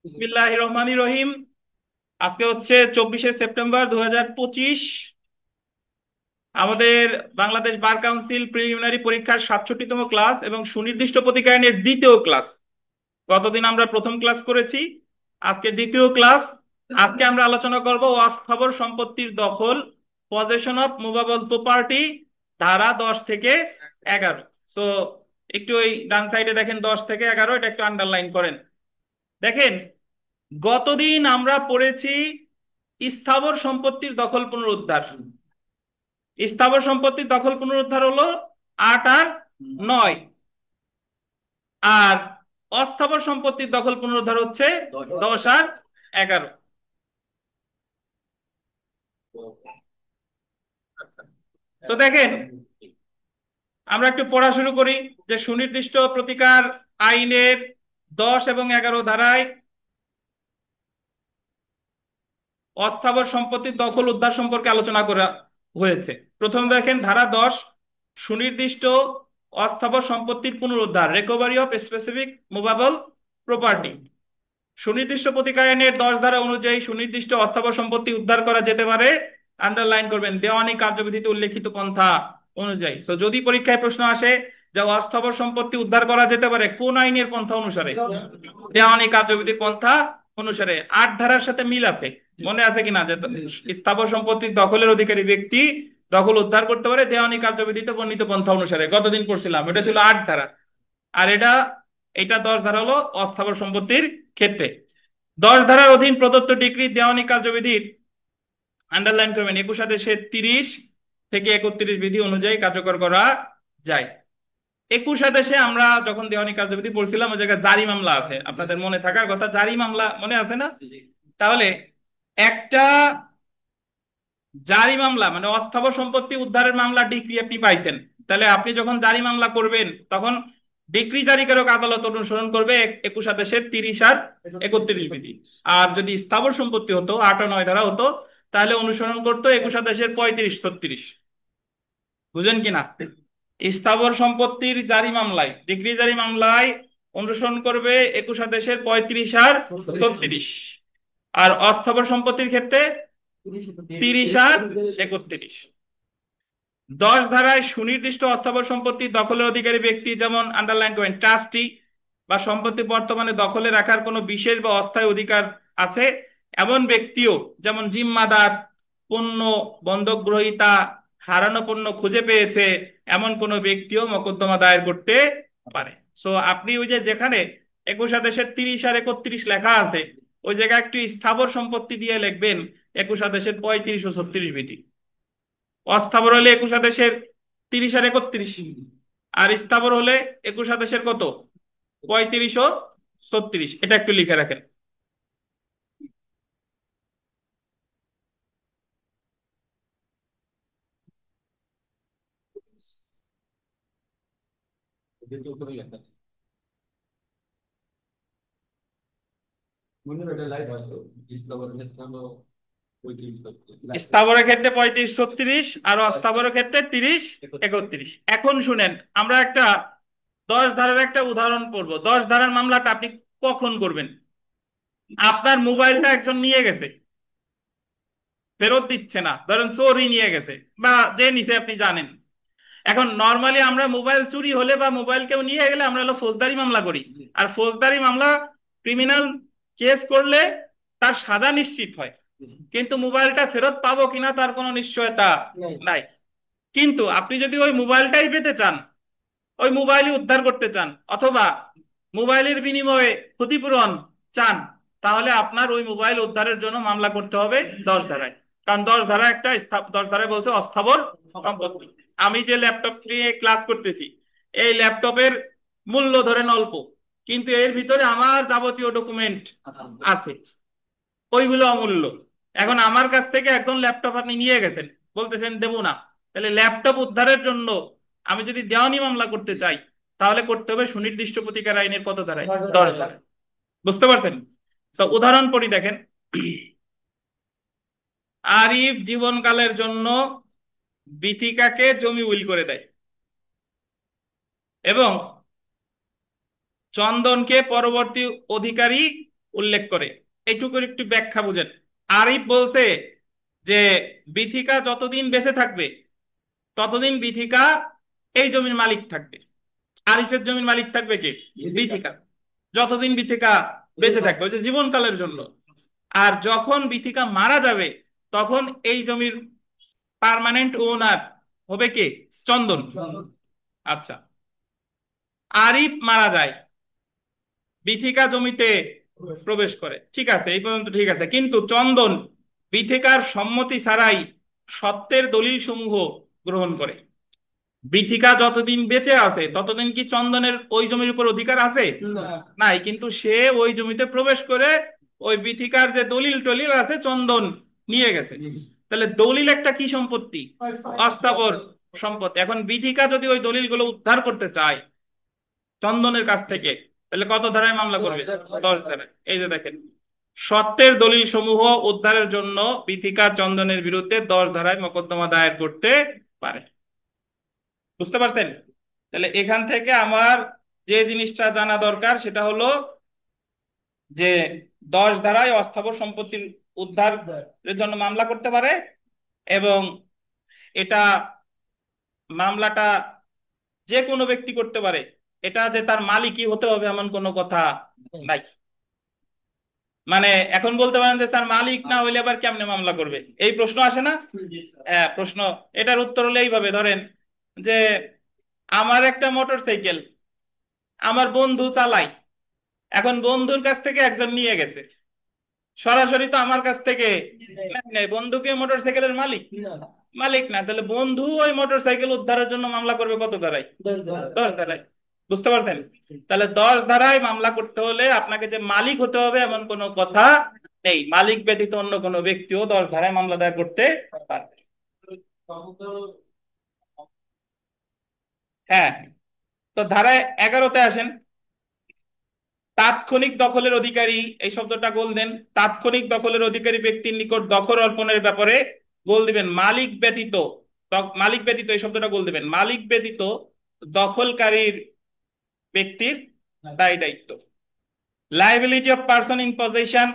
বিসমিল্লাহির রহমানির রহিম। আজকে হচ্ছে 24শে সেপ্টেম্বর 2025। আমাদের বাংলাদেশ বার কাউন্সিল প্রিলিমিনারি পরীক্ষার 67তম ক্লাস এবং সুনির্দিষ্ট প্রতিকায়নের দ্বিতীয় ক্লাস। গতদিন আমরা প্রথম ক্লাস করেছি, আজকে দ্বিতীয় ক্লাস। আজকে আমরা আলোচনা করব অস্থাবর সম্পত্তির দখল, পজেশন অফ মুভেবল প্রপার্টি, ধারা 10 থেকে 11। তো একটু ওই ডান সাইডে দেখেন 10 থেকে 11, এটা একটু আন্ডারলাইন করেন। দেখেন, গতদিন আমরা পড়েছি স্থাবর সম্পত্তির দখল পুনরুদ্ধার। স্থাবর সম্পত্তির দখল পুনরুদ্ধার হলো 8 আর 9, আর অস্থাবর সম্পত্তির দখল পুনরুদ্ধার হচ্ছে 10 আর 11। তো দেখেন, আমরা একটু পড়া শুরু করি যে সুনির্দিষ্ট প্রতিকার আইনের 10 এবং 11 ধারায় অস্থাবর সম্পত্তির দখল উদ্ধার সম্পর্কে আলোচনা করা হয়েছে। প্রথম দেখেন ধারা 10, সুনির্দিষ্ট অস্থাবর সম্পত্তির পুনরুদ্ধার, recovery of specific movable property. সুনির্দিষ্ট প্রতিকার আইনের 10 ধারা অনুযায়ী সুনির্দিষ্ট অস্থাবর সম্পত্তি উদ্ধার করা যেতে পারে, আন্ডারলাইন করবেন, দেওয়ানি কার্যবিধিতে উল্লেখিত পন্থা অনুযায়ী। তো যদি পরীক্ষায় প্রশ্ন আসে যে অস্থাবর সম্পত্তি উদ্ধার করা যেতে পারে কোন আইনের পন্থা অনুসারে, দেওয়ানি কার্যবিধি পন্থা অনুসারে। 8 ধারার সাথে মিল আছে, মনে আছে কিনা, যে স্থাবর সম্পত্তির দখলের অধিকারী ব্যক্তি দখল উদ্ধার করতে পারে দেওয়ানি কার্যবিধিতে বর্ণিত পন্থা অনুসারে। গতদিন পড়ছিলাম, এটা ছিল 8 ধারা। আর এটা 10 ধারা হলো অস্থাবর সম্পত্তির ক্ষেত্রে। 10 ধারার অধীন প্রদত্ত ডিক্রি দেওয়ানি কার্যবিধির, আন্ডারলাইন করবেন, 21 আদেশে 30 থেকে 31 বিধি অনুযায়ী কার্যকর করা যায়। 21 আদেশে আমরা যখন দেওয়ানি কার্যবিধি পড়ছিলাম ওই জায়গায় জারি মামলা আছে, আপনাদের মনে থাকার কথা, জারি মামলা মনে আছে না? তাহলে একটা জারি মামলা মানে অস্থাবর সম্পত্তি উদ্ধারের মামলা ডিক্রি আপনি পাইছেন, তাহলে আপনি যখন জারি মামলা করবেন তখন ডিক্রি জারিকারক আদালত অনুসরণ করবে 21 আদেশের 30 আর 31 বিধি। আর যদি স্থাবর সম্পত্তি হতো 8 ও 9 ধারা হতো, তাহলে অনুসরণ করতো 21 আদেশের 35 36। বুঝেন কিনা? স্থাবর সম্পত্তির জারি মামলায়, ডিক্রি জারি মামলায় অনুসরণ করবে 21 আদেশের 35 আর 36, আর অস্থাবর সম্পত্তির ক্ষেত্রে 30 আর 31। 10 ধারায় সুনির্দিষ্ট অস্থাবর সম্পত্তি দখলের অধিকারী ব্যক্তি, যেমন আন্ডারলাইন করেন ট্রাস্টি, বা সম্পত্তি বর্তমানে দখলে রাখার কোনো বিশেষ বা অস্থায়ী অধিকার আছে এমন ব্যক্তিও, যেমন জিম্মাদার, পণ্য বন্ধক গ্রহীতা, হারানো পণ্য খুঁজে পেয়েছে এমন কোনো ব্যক্তিও মোকদ্দমা দায়ের করতে পারে। সো আপনি ওই যে যেখানে 21 আদেশের 30 আর 31 লেখা আছে, ওই জায়গায় একটু স্থাবর সম্পত্তি দিয়ে লিখবেন 21 আদেশের 35 ও 36 বিধি। অস্থাবর হলে 21 আদেশের 30 আর 31, আর স্থাবর হলে 21 আদেশের কত, 35 ও 36। এটা একটু লিখে রাখেন। স্থাবরের ক্ষেত্রে 35 36, আর অস্থাবরের ক্ষেত্রে 30 31। এখন শুনেন, আমরা একটা 10 ধারার একটা উদাহরণ পড়বো। 10 ধারার মামলাটা আপনি কখন করবেন? আপনার মোবাইলটা একজন নিয়ে গেছে, ফেরত দিচ্ছে না, ধরেন চোরই নিয়ে গেছে বা যে নিছে আপনি জানেন। এখন নর্মালি আমরা মোবাইল চুরি হলে বা মোবাইল কেউ নিয়ে গেলে আমরা হলো ফৌজদারি মামলা করি। আর ফৌজদারি মামলা, ক্রিমিনাল কেস করলে তার সাজা নিশ্চিত হয়, কিন্তু মোবাইলটা ফেরত পাবো কিনা তার কোনো নিশ্চয়তা নাই। কিন্তু আপনি যদি ওই মোবাইলটাই পেতে চান, ওই মোবাইলই উদ্ধার করতে চান, অথবা মোবাইলের বিনিময়ে ক্ষতিপূরণ চান, তাহলে আপনার ওই মোবাইল উদ্ধারের জন্য মামলা করতে হবে 10 ধারায়। কারণ 10 ধারা একটা 10 ধারায় বলছে অস্থাবর সম্পত্তি। আমি যে ল্যাপটপ নিয়ে ক্লাস করতেছি, এই ল্যাপটপের মূল্য ধরেন অল্প, কিন্তু এর ভিতরে আমার যাবতীয় ডকুমেন্ট আছে, ওইগুলো অমূল্য। এখন আমার কাছ থেকে একজন ল্যাপটপ আপনি নিয়ে গেছেন, বলতেছেন দেবো না, তাহলে ল্যাপটপ উদ্ধারের জন্য আমি যদি দেওয়ানি মামলা করতে চাই, তাহলে করতে হবে সুনির্দিষ্ট প্রতিকার আইনের কত ধারায়, 10 ধারায়। বুঝতে পারছেন? তো উদাহরণ পড়ি, দেখেন। আরিফ জীবনকালের জন্য বিথিকাকে জমি উইল করে দেয় এবং চন্দনকে পরবর্তী অধিকারী উল্লেখ করে। এইটুকুর একটু ব্যাখ্যা বুঝেন। আরিফ বলছে যে বিথিকা যতদিন বেঁচে থাকবে ততদিন বিথিকা এই জমির মালিক থাকবে। আরিফের জমির মালিক থাকবে কে? বিথিকা। যতদিন বিথিকা বেঁচে থাকবে, ওই যে জীবনকালের জন্য। আর যখন বিথিকা মারা যাবে তখন এই জমির পার্মানেন্ট ওনার হবে কে? চন্দন। আচ্ছা, আরিফ মারা যায়, বিথিকা জমিতে প্রবেশ করে, ঠিক আছে, এই পর্যন্ত ঠিক আছে। কিন্তু চন্দন বিথিকার সম্মতি ছাড়াই সত্যের দলিল সমূহ গ্রহণ করে। বিথিকা যতদিন বেঁচে আছে ততদিন কি চন্দনের ওই জমির উপর অধিকার আছে? নাই, কিন্তু সে ওই জমিতে প্রবেশ করে ওই বিথিকার যে দলিল টলিল আছে চন্দন নিয়ে গেছে। তাহলে দলিল একটা কি সম্পত্তি? অস্থাবর সম্পত্তি। এখন বিথিকা যদি ওই দলিলগুলো উদ্ধার করতে চায় চন্দনের কাছ থেকে, তাহলে কত ধারায় মামলা করবে? 10 ধারায়। এই যে দেখেন, সত্যের দলিল সমূহ উদ্ধারের জন্য বিথিকা চন্দনের বিরুদ্ধে 10 ধারায় মোকদ্দমা দায়ের করতে পারে। বুঝতে পারছেন? তাহলে এখান থেকে আমার যে জিনিসটা জানা দরকার সেটা হলো যে 10 ধারায় অস্থাবর সম্পত্তির উদ্ধারের জন্য মামলা করতে পারে, এবং এটা মামলাটা যে কোনো ব্যক্তি করতে পারে। এটা যে তার মালিকই হতে হবে এমন কোনো কথা নাই। মানে এখন বলতে পারেন যে তার মালিক না হইলে আবার কেমনে মামলা করবে, এই প্রশ্ন আসে না? হ্যাঁ, প্রশ্ন। এটার উত্তর হলো এইভাবে ধরেন যে আমার একটা মোটর সাইকেল আমার বন্ধু চালাই, এখন বন্ধুর কাছ থেকে একজন নিয়ে গেছে, সরাসরি তো আমার কাছ থেকে নেয়। বন্ধুকে মোটর সাইকেলের মালিক মালিক না, তাহলে বন্ধু ওই মোটর সাইকেল উদ্ধারের জন্য মামলা করবে কত ধারায়? 10 ধারায়। বুঝতে পারছেন? তাহলে 10 ধারায় মামলা করতে হলে আপনাকে যে মালিক হতে হবে এমন কোনো কথা নেই। মালিক ব্যতীত অন্য কোনো ব্যক্তিও 10 ধারায় মামলা দায়ের করতে পারবে। হ্যাঁ, তো ধারায় 11তে আসেন। তাৎক্ষণিক দখলের অধিকারী, এই শব্দটা গোল দেন। তাৎক্ষণিক দখলের অধিকারী ব্যক্তির নিকট দখল অর্পণের ব্যাপারে গোল দিবেন মালিক ব্যতীত। মালিক ব্যতীত এই শব্দটা গোল দিবেন, মালিক ব্যতীত দখলকারীর ব্যক্তির দায় দায়িত্ব। Liability of person in possession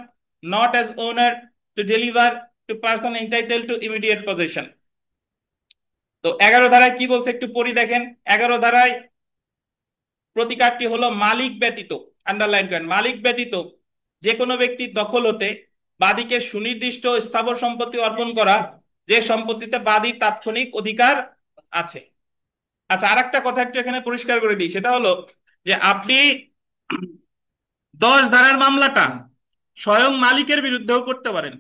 not as owner to deliver to person entitle to immediate possession. তো 11 ধারায় কি বলছে একটু পড়ি দেখেন। 11 ধারায় প্রতিকারটি হলো মালিক ব্যতীত। আন্ডারলাইন করেন, মালিক ব্যতীত যে কোনো ব্যক্তির দখল হতে বাদীকে সুনির্দিষ্ট স্থাবর সম্পত্তি অর্পণ করা যে সম্পত্তিতে বাদীর তাৎক্ষণিক অধিকার আছে। আচ্ছা, আর একটা কথা একটু এখানে পরিষ্কার করে দিই, সেটা হলো যে আপনি 10 ধারার মামলাটা স্বয়ং মালিকের বিরুদ্ধেও করতে পারেন।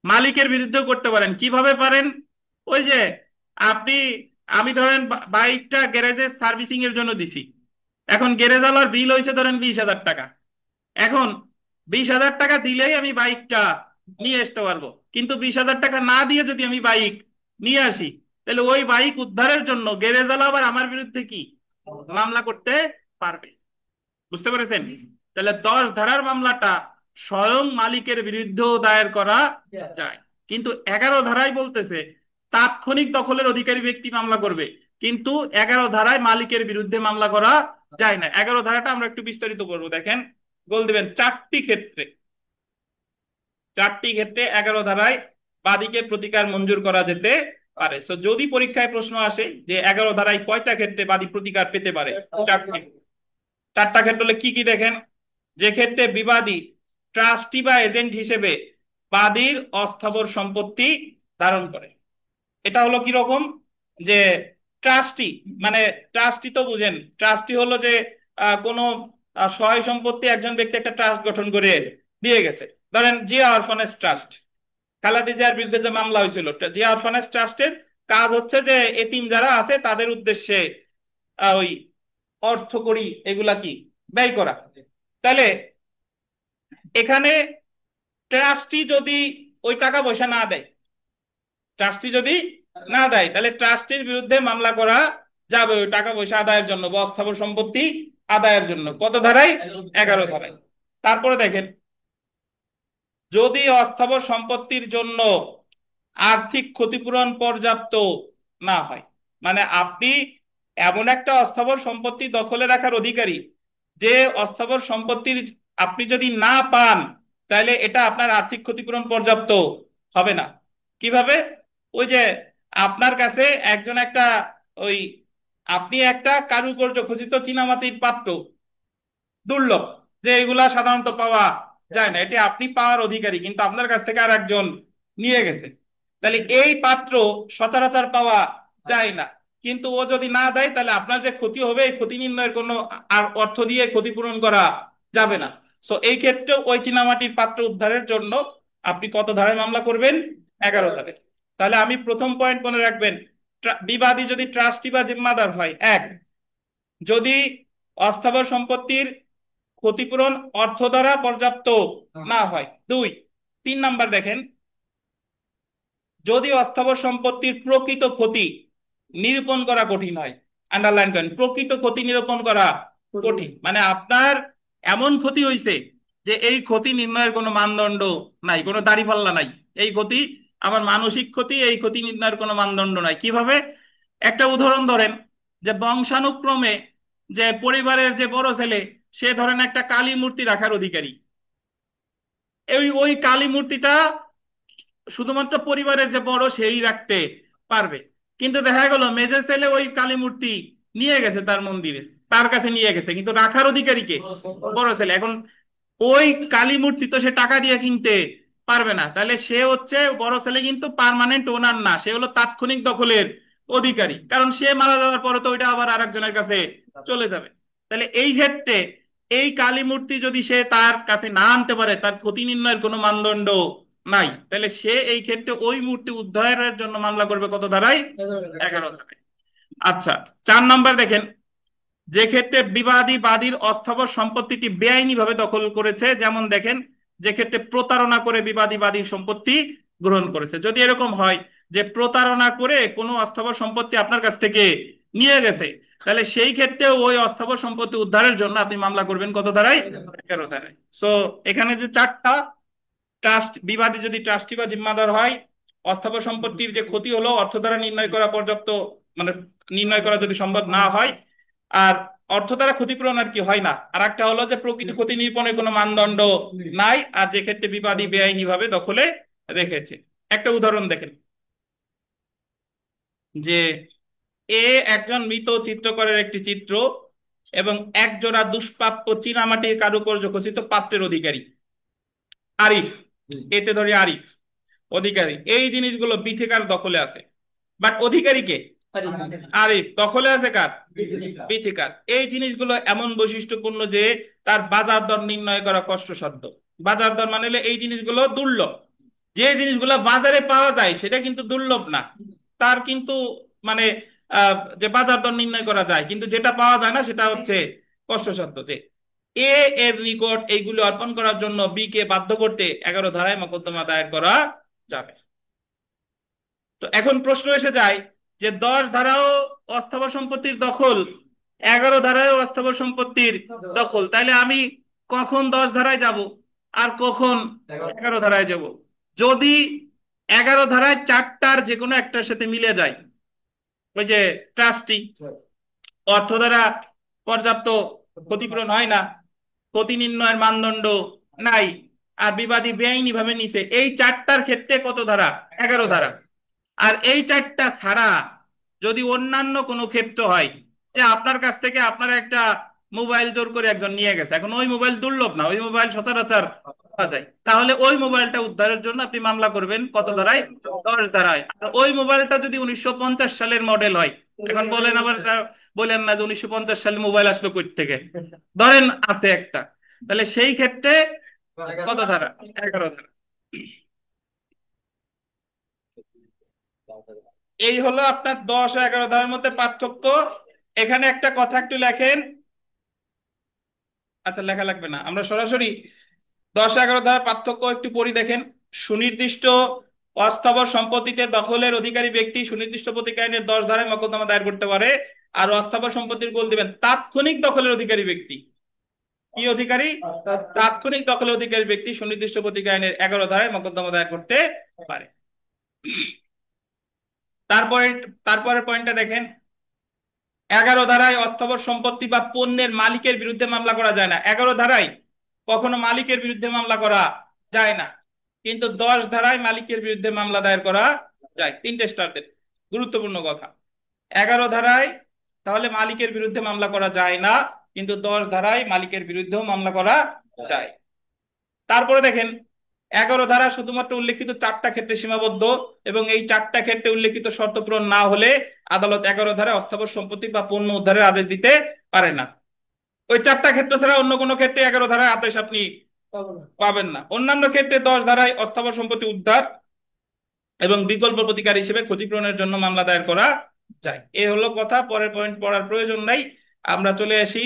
মালিকের বিরুদ্ধেও করতে পারেন। কিভাবে পারেন? ওই যে আপনি, আমি ধরেন বাইকটা গ্যারেজে সার্ভিসিং এর জন্য দিছি, এখন গ্যারেজওয়ালার বিল হয়েছে ধরেন 20,000 টাকা। এখন 20,000 টাকা দিলেই আমি বাইকটা নিয়ে আসতে পারবো, কিন্তু 20,000 টাকা না দিয়ে যদি আমি বাইক নিয়ে আসি তাহলে ওই বাইক উদ্ধারের জন্য গ্যারেজওয়ালা আবার আমার বিরুদ্ধে কি মামলা করতে পারবে। বুঝতে পেরেছেন? তাহলে 10 ধারার মামলাটা স্বয়ং মালিকের বিরুদ্ধেও দায়ের করা যায়, কিন্তু 11 ধারায় বলতেছে তাৎক্ষণিক দখলের অধিকারী ব্যক্তি মামলা করবে, কিন্তু 11 ধারায় মালিকের বিরুদ্ধে মামলা করা যায় না। 11 ধারাটা আমরা একটু বিস্তারিত করবো। দেখেন, গোল দিবেন 4টি ক্ষেত্রে। 4টি ক্ষেত্রে 11 ধারায় বাদীকে প্রতিকার মঞ্জুর করা যেতে পারে। তো যদি পরীক্ষায় প্রশ্ন আসে যে 11 ধারায় কয়টা ক্ষেত্রে বাদী প্রতিকার পেতে পারে, 4টি। 4টা ক্ষেত্র হলে কি কি দেখেন। যে ক্ষেত্রে বিবাদী ট্রাস্টি বা এজেন্ট হিসেবে বাদীর অস্থাবর সম্পত্তি ধারণ করে। এটা হলো কি রকম? যে ট্রাস্টি মানে, ট্রাস্টি তো বুঝেন, ট্রাস্টি হলো যে কোনো সহায় সম্পত্তি একজন ব্যক্তি একটা ট্রাস্ট গঠন করে দিয়ে গেছে। ধরেন জিয়া অরফানেজ ট্রাস্ট, খালেদা জিয়ার বিরুদ্ধে যে মামলা হয়েছিল, জিয়া অরফানেজ ট্রাস্টের কাজ হচ্ছে যে এতিম যারা আছে তাদের উদ্দেশ্যে ওই অর্থকড়ি এগুলা কি ব্যয় করা। তাহলে এখানে ট্রাস্টি যদি ওই টাকা পয়সা না দেয়, ট্রাস্টি যদি না দেয় তাহলে ট্রাস্টির বিরুদ্ধে মামলা করা যাবে ওই টাকা পয়সা আদায়ের জন্য বা অস্থাবর সম্পত্তি আদায়ের জন্য। কত ধারায়? 11 ধারায়। তারপরে দেখেন, যদি অস্থাবর সম্পত্তির জন্য আর্থিক ক্ষতিপূরণ পর্যাপ্ত না হয়, মানে আপনি এমন একটা অস্থাবর সম্পত্তি দখলে রাখার অধিকারী যে অস্থাবর সম্পত্তির আপনি যদি না পান, তাহলে এটা আপনার আর্থিক ক্ষতিপূরণ পর্যাপ্ত হবে না। কিভাবে? ওই যে আপনার কাছে একজন একটা ওই আপনি একটা কারুকার্য খচিত চীনামাটির পাত্র, দুর্লভ, যে এগুলা সাধারণত পাওয়া যায় না, এটি আপনি পাওয়ার অধিকারী, কিন্তু আপনার কাছ থেকে আর একজন নিয়ে গেছে। তাহলে এই পাত্র সচরাচর পাওয়া যায় না, কিন্তু ও যদি না দেয় তাহলে আপনার যে ক্ষতি হবে এই ক্ষতি নির্ণয়ের কোনো আর অর্থ দিয়ে ক্ষতিপূরণ করা যাবে না। সো এই ক্ষেত্রে ওই চীনামাটির পাত্র উদ্ধারের জন্য আপনি কত ধারায় মামলা করবেন? 11 ধারায়। তাহলে আমি প্রথম পয়েন্ট মনে রাখবেন, বিবাদী যদি ট্রাস্টি বা জিম্মাদার হয়, এক, যদি অস্থাবর সম্পত্তির ক্ষতিপূরণ অর্থ দ্বারা পর্যাপ্ত না হয়, দুই, 3 নাম্বার দেখেন, যদি অস্থাবর সম্পত্তির প্রকৃত ক্ষতি নিরূপণ করা কঠিন হয়। আন্ডারলাইন করেন, প্রকৃত ক্ষতি নিরূপণ করা কঠিন, মানে আপনার এমন ক্ষতি হয়েছে যে এই ক্ষতি নির্ণয়ের কোনো মানদণ্ড নাই, কোনো দাঁড়িপাল্লা নাই। এই ক্ষতি আমার মানসিক ক্ষতি, এই ক্ষতি নির্ণয়ের কোনো মানদণ্ড নাই। কিভাবে? একটা উদাহরণ ধরেন, যে বংশানুক্রমে যে পরিবারের যে বড় ছেলে, সে ধরেন একটা কালী মূর্তি রাখার অধিকারী। ওই কালী মূর্তিটা শুধুমাত্র পরিবারের যে বড় সেই রাখতে পারবে, কিন্তু দেখা গেল মেজে ছেলে ওই কালী মূর্তি নিয়ে গেছে তার মন্দিরে, তার কাছে নিয়ে গেছে, কিন্তু রাখার অধিকারী কে? বড় ছেলে। এখন ওই কালী মূর্তি তো সে টাকা দিয়ে কিনতে পারবে না, তাহলে সে হচ্ছে বড় ছেলে কিন্তু পার্মানেন্ট ওনার না, সে হলো তাৎক্ষণিক দখলের অধিকারী, কারণ সে মারা যাওয়ার পরে তো ওইটা আবার আরেকজনের কাছে চলে যাবে। তাহলে এই ক্ষেত্রে এই কালী মূর্তি যদি সে তার কাছে না আনতে পারে, তার ক্ষতি নির্ণয়ের কোনো মানদণ্ড নাই, তাহলে সে এই ক্ষেত্রে ওই মূর্তি উদ্ধারের জন্য মামলা করবে কত ধারায়? 11 ধারায়। আচ্ছা, 4 নাম্বার দেখেন, যে ক্ষেত্রে বিবাদী বাদীর অস্থাবর সম্পত্তিটি বেআইনি ভাবে দখল করেছে, যেমন দেখেন, যে ক্ষেত্রে প্রতারণা করে বিবাদী বাদীর সম্পত্তি গ্রহণ করেছে। যদি এরকম হয় যে প্রতারণা করে কোনো অস্থাবর সম্পত্তি আপনার কাছ থেকে নিয়ে গেছে, তাহলে সেই ক্ষেত্রে ওই অস্থাবর সম্পত্তি উদ্ধারের জন্য আপনি মামলা করবেন কত ধারায়? 11 ধারায়। সো এখানে যে চারটা, ট্রাস্ট, বিবাদী যদি ট্রাস্টি বা জিম্মাদার হয়, অস্থাবর সম্পত্তির যে ক্ষতি হলো অর্থ দ্বারা নির্ণয় করা পর্যাপ্ত, মানে নির্ণয় করা যদি সম্ভব না হয়, আর অর্থ দ্বারা ক্ষতিপূরণ আর কি হয় না, আর একটা হলো যে প্রকৃত ক্ষতি নিরূপণের কোনো মানদণ্ড নাই, আর যে ক্ষেত্রে বিবাদী বেআইনি ভাবে দখলে রেখেছে। একটা উদাহরণ দেখেন, যে এ একজন মৃত চিত্রকরের একটি চিত্র এবং এক জোড়া দুষ্প্রাপ্য চীনামাটির কারুকার্য খচিত পাত্রের অধিকারী আরিফ, এতে ধরি আরিফ অধিকারী, এই জিনিসগুলো বিথিকার দখলে আছে, বাট অধিকারী কে? আরিফ। দখলে আছে কার? বিথিকার। এই জিনিসগুলো এমন বৈশিষ্ট্যপূর্ণ যে তার বাজার দর নির্ণয় করা কষ্টসাধ্য। বাজার দর মানে হলো এই জিনিসগুলো দুর্লভ, যে জিনিসগুলো বাজারে পাওয়া যায় সেটা কিন্তু দুর্লভ না, তার কিন্তু মানে যে বাজার দর নির্ণয় করা যায়, কিন্তু যেটা পাওয়া যায় না সেটা হচ্ছে কষ্টসাধ্য। যে এ এর নিকট এইগুলো অর্পণ করার জন্য বি কে বাধ্য করতে 11 ধারায় মোকদ্দমা দায়ের করা যাবে। তো এখন প্রশ্ন এসে যায় যে 10 ধারাও অস্থাবর সম্পত্তির দখল, 11 ধারায় অস্থাবর সম্পত্তির দখল, তাইলে আমি কখন 10 ধারায় যাব আর কখন 11 ধারায় যাব? যদি 11 ধারায় চারটার যে কোনো একটার সাথে মিলে যায়, ওই যে ট্রাস্টি অর্থ দ্বারা পর্যাপ্ত ক্ষতিপূরণ হয় না, ক্ষতি নির্ণয়ের মানদণ্ড নাই, আর বিবাদী বেআইনি ভাবে নিছে, এই চারটার ক্ষেত্রে কত ধারা? 11 ধারা। আর এই চারটা ছাড়া যদি অন্যান্য কোনো ক্ষেত্র হয়, যে আপনার কাছ থেকে আপনার একটা মোবাইল জোর করে একজন নিয়ে গেছে, এখন ওই মোবাইল দুর্লভ না, ওই মোবাইল সচরাচর পাওয়া যায়, তাহলে ওই মোবাইলটা উদ্ধারের জন্য আপনি মামলা করবেন কত ধারায়? 10 ধারায়। আর ওই মোবাইলটা যদি 1950 সালের মডেল হয়, এখন বলেন আবার বলেন না যে 1950 সালে মোবাইল আসলো কই থেকে, ধরেন আছে একটা, তাহলে সেই ক্ষেত্রে কত ধারা? 11 ধারা। এই হলো আপনার 10 ও 11 ধারার মধ্যে পার্থক্য। এখানে একটা কথা একটু লেখেন। আচ্ছা, লেখা লাগবে না, আমরা সরাসরি 10 ও 11 ধারার পার্থক্য একটু পড়ি, দেখেন। সুনির্দিষ্ট অস্থাবর সম্পত্তিতে দখলের অধিকারী ব্যক্তি সুনির্দিষ্ট প্রতীক আইনের 10 ধারায় মোকদ্দমা দায়ের করতে পারে। আর অস্থাবর সম্পত্তির গোল দিবেন তাৎক্ষণিক দখলের অধিকারী ব্যক্তি, কি অধিকারী? তাৎক্ষণিক দখলের অধিকারী ব্যক্তি সুনির্দিষ্ট প্রতীক আইনের 11 ধারায় মোকদ্দমা দায়ের করতে পারে। তারপরে তারপরের পয়েন্টটা দেখেন, 11 ধারায় অস্থাবর সম্পত্তি বা পণ্যের মালিকের বিরুদ্ধে মামলা করা যায় না। 11 ধারায় কখনো মালিকের বিরুদ্ধে মামলা করা যায় না, কিন্তু 10 ধারায় মালিকের বিরুদ্ধে মামলা দায়ের করা যায়। তিনটে স্টার্টের গুরুত্বপূর্ণ কথা। 11 ধারায় তাহলে মালিকের বিরুদ্ধে মামলা করা যায় না, কিন্তু 10 ধারায় মালিকের বিরুদ্ধেও মামলা করা যায়। তারপরে দেখেন, 11 ধারা শুধুমাত্র উল্লেখিত 4টা ক্ষেত্রে সীমাবদ্ধ, এবং এই 4টা ক্ষেত্রে উল্লেখিত শর্ত পূরণ না হলে আদালত 11 ধারায় অস্থাবর সম্পত্তি বা পণ্য উদ্ধারের আদেশ দিতে পারে না। ওই 4টা ক্ষেত্র ছাড়া অন্য কোনো ক্ষেত্রে 11 ধারায় আদেশ আপনি পাবেন না। অন্যান্য ক্ষেত্রে 10 ধারায় অস্থাবর সম্পত্তি উদ্ধার এবং বিকল্প প্রতিকার হিসেবে ক্ষতিপূরণের জন্য মামলা দায়ের করা যায়। এ হলো কথা, পরের পয়েন্ট পড়ার প্রয়োজন নাই। আমরা চলে আসি